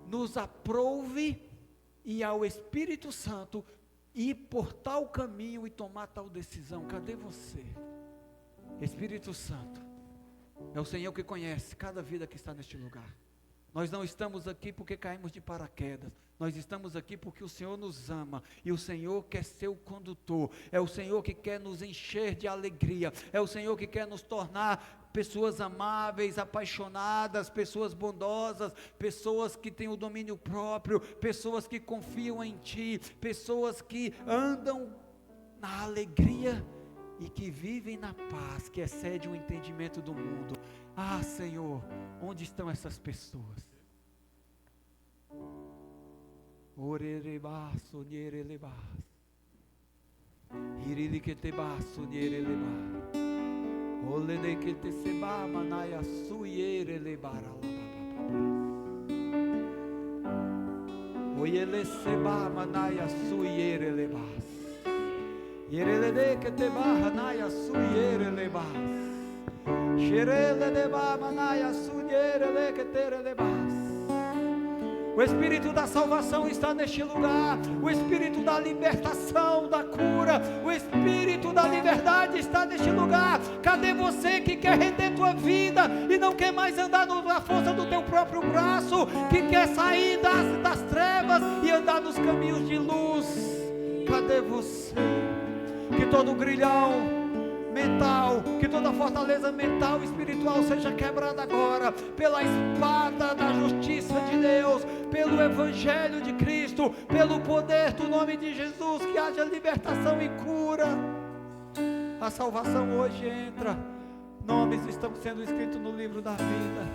Speaker 1: nos aprouve e ao Espírito Santo ir por tal caminho e tomar tal decisão. Cadê você? Espírito Santo, é o Senhor que conhece cada vida que está neste lugar. Nós não estamos aqui porque caímos de paraquedas, Nós estamos aqui porque o Senhor nos ama e o Senhor quer ser o condutor. É o Senhor que quer nos encher de alegria. É o Senhor que quer nos tornar pessoas amáveis, apaixonadas, pessoas bondosas, pessoas que têm o domínio próprio, pessoas que confiam em Ti, pessoas que andam na alegria e que vivem na paz que excede o entendimento do mundo. Ah, Senhor, onde estão essas pessoas? Orerebaço, nierelebas. Iriliquetebaço, nierelebas. Olenequeteseba, manaya, suierelebara. Oyeleseba, manaya, suierelebas. Yerelequeteba, manaya, suierelebas. Xereleba, manaya, suierelequeterelebas. O Espírito da salvação está neste lugar, o Espírito da libertação, da cura, o Espírito da liberdade está neste lugar. Cadê você que quer render tua vida e não quer mais andar na força do teu próprio braço, que quer sair das trevas e andar nos caminhos de luz? Cadê você? Que todo grilhão mental, que toda fortaleza mental e espiritual seja quebrada agora, pela espada da justiça de Deus, pelo Evangelho de Cristo, pelo poder do nome de Jesus, que haja libertação e cura. A salvação hoje entra, nomes estão sendo escritos no livro da vida.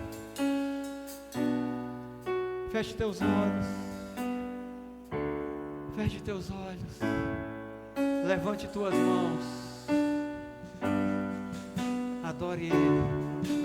Speaker 1: Feche teus olhos, feche teus olhos, levante tuas mãos, adore Ele.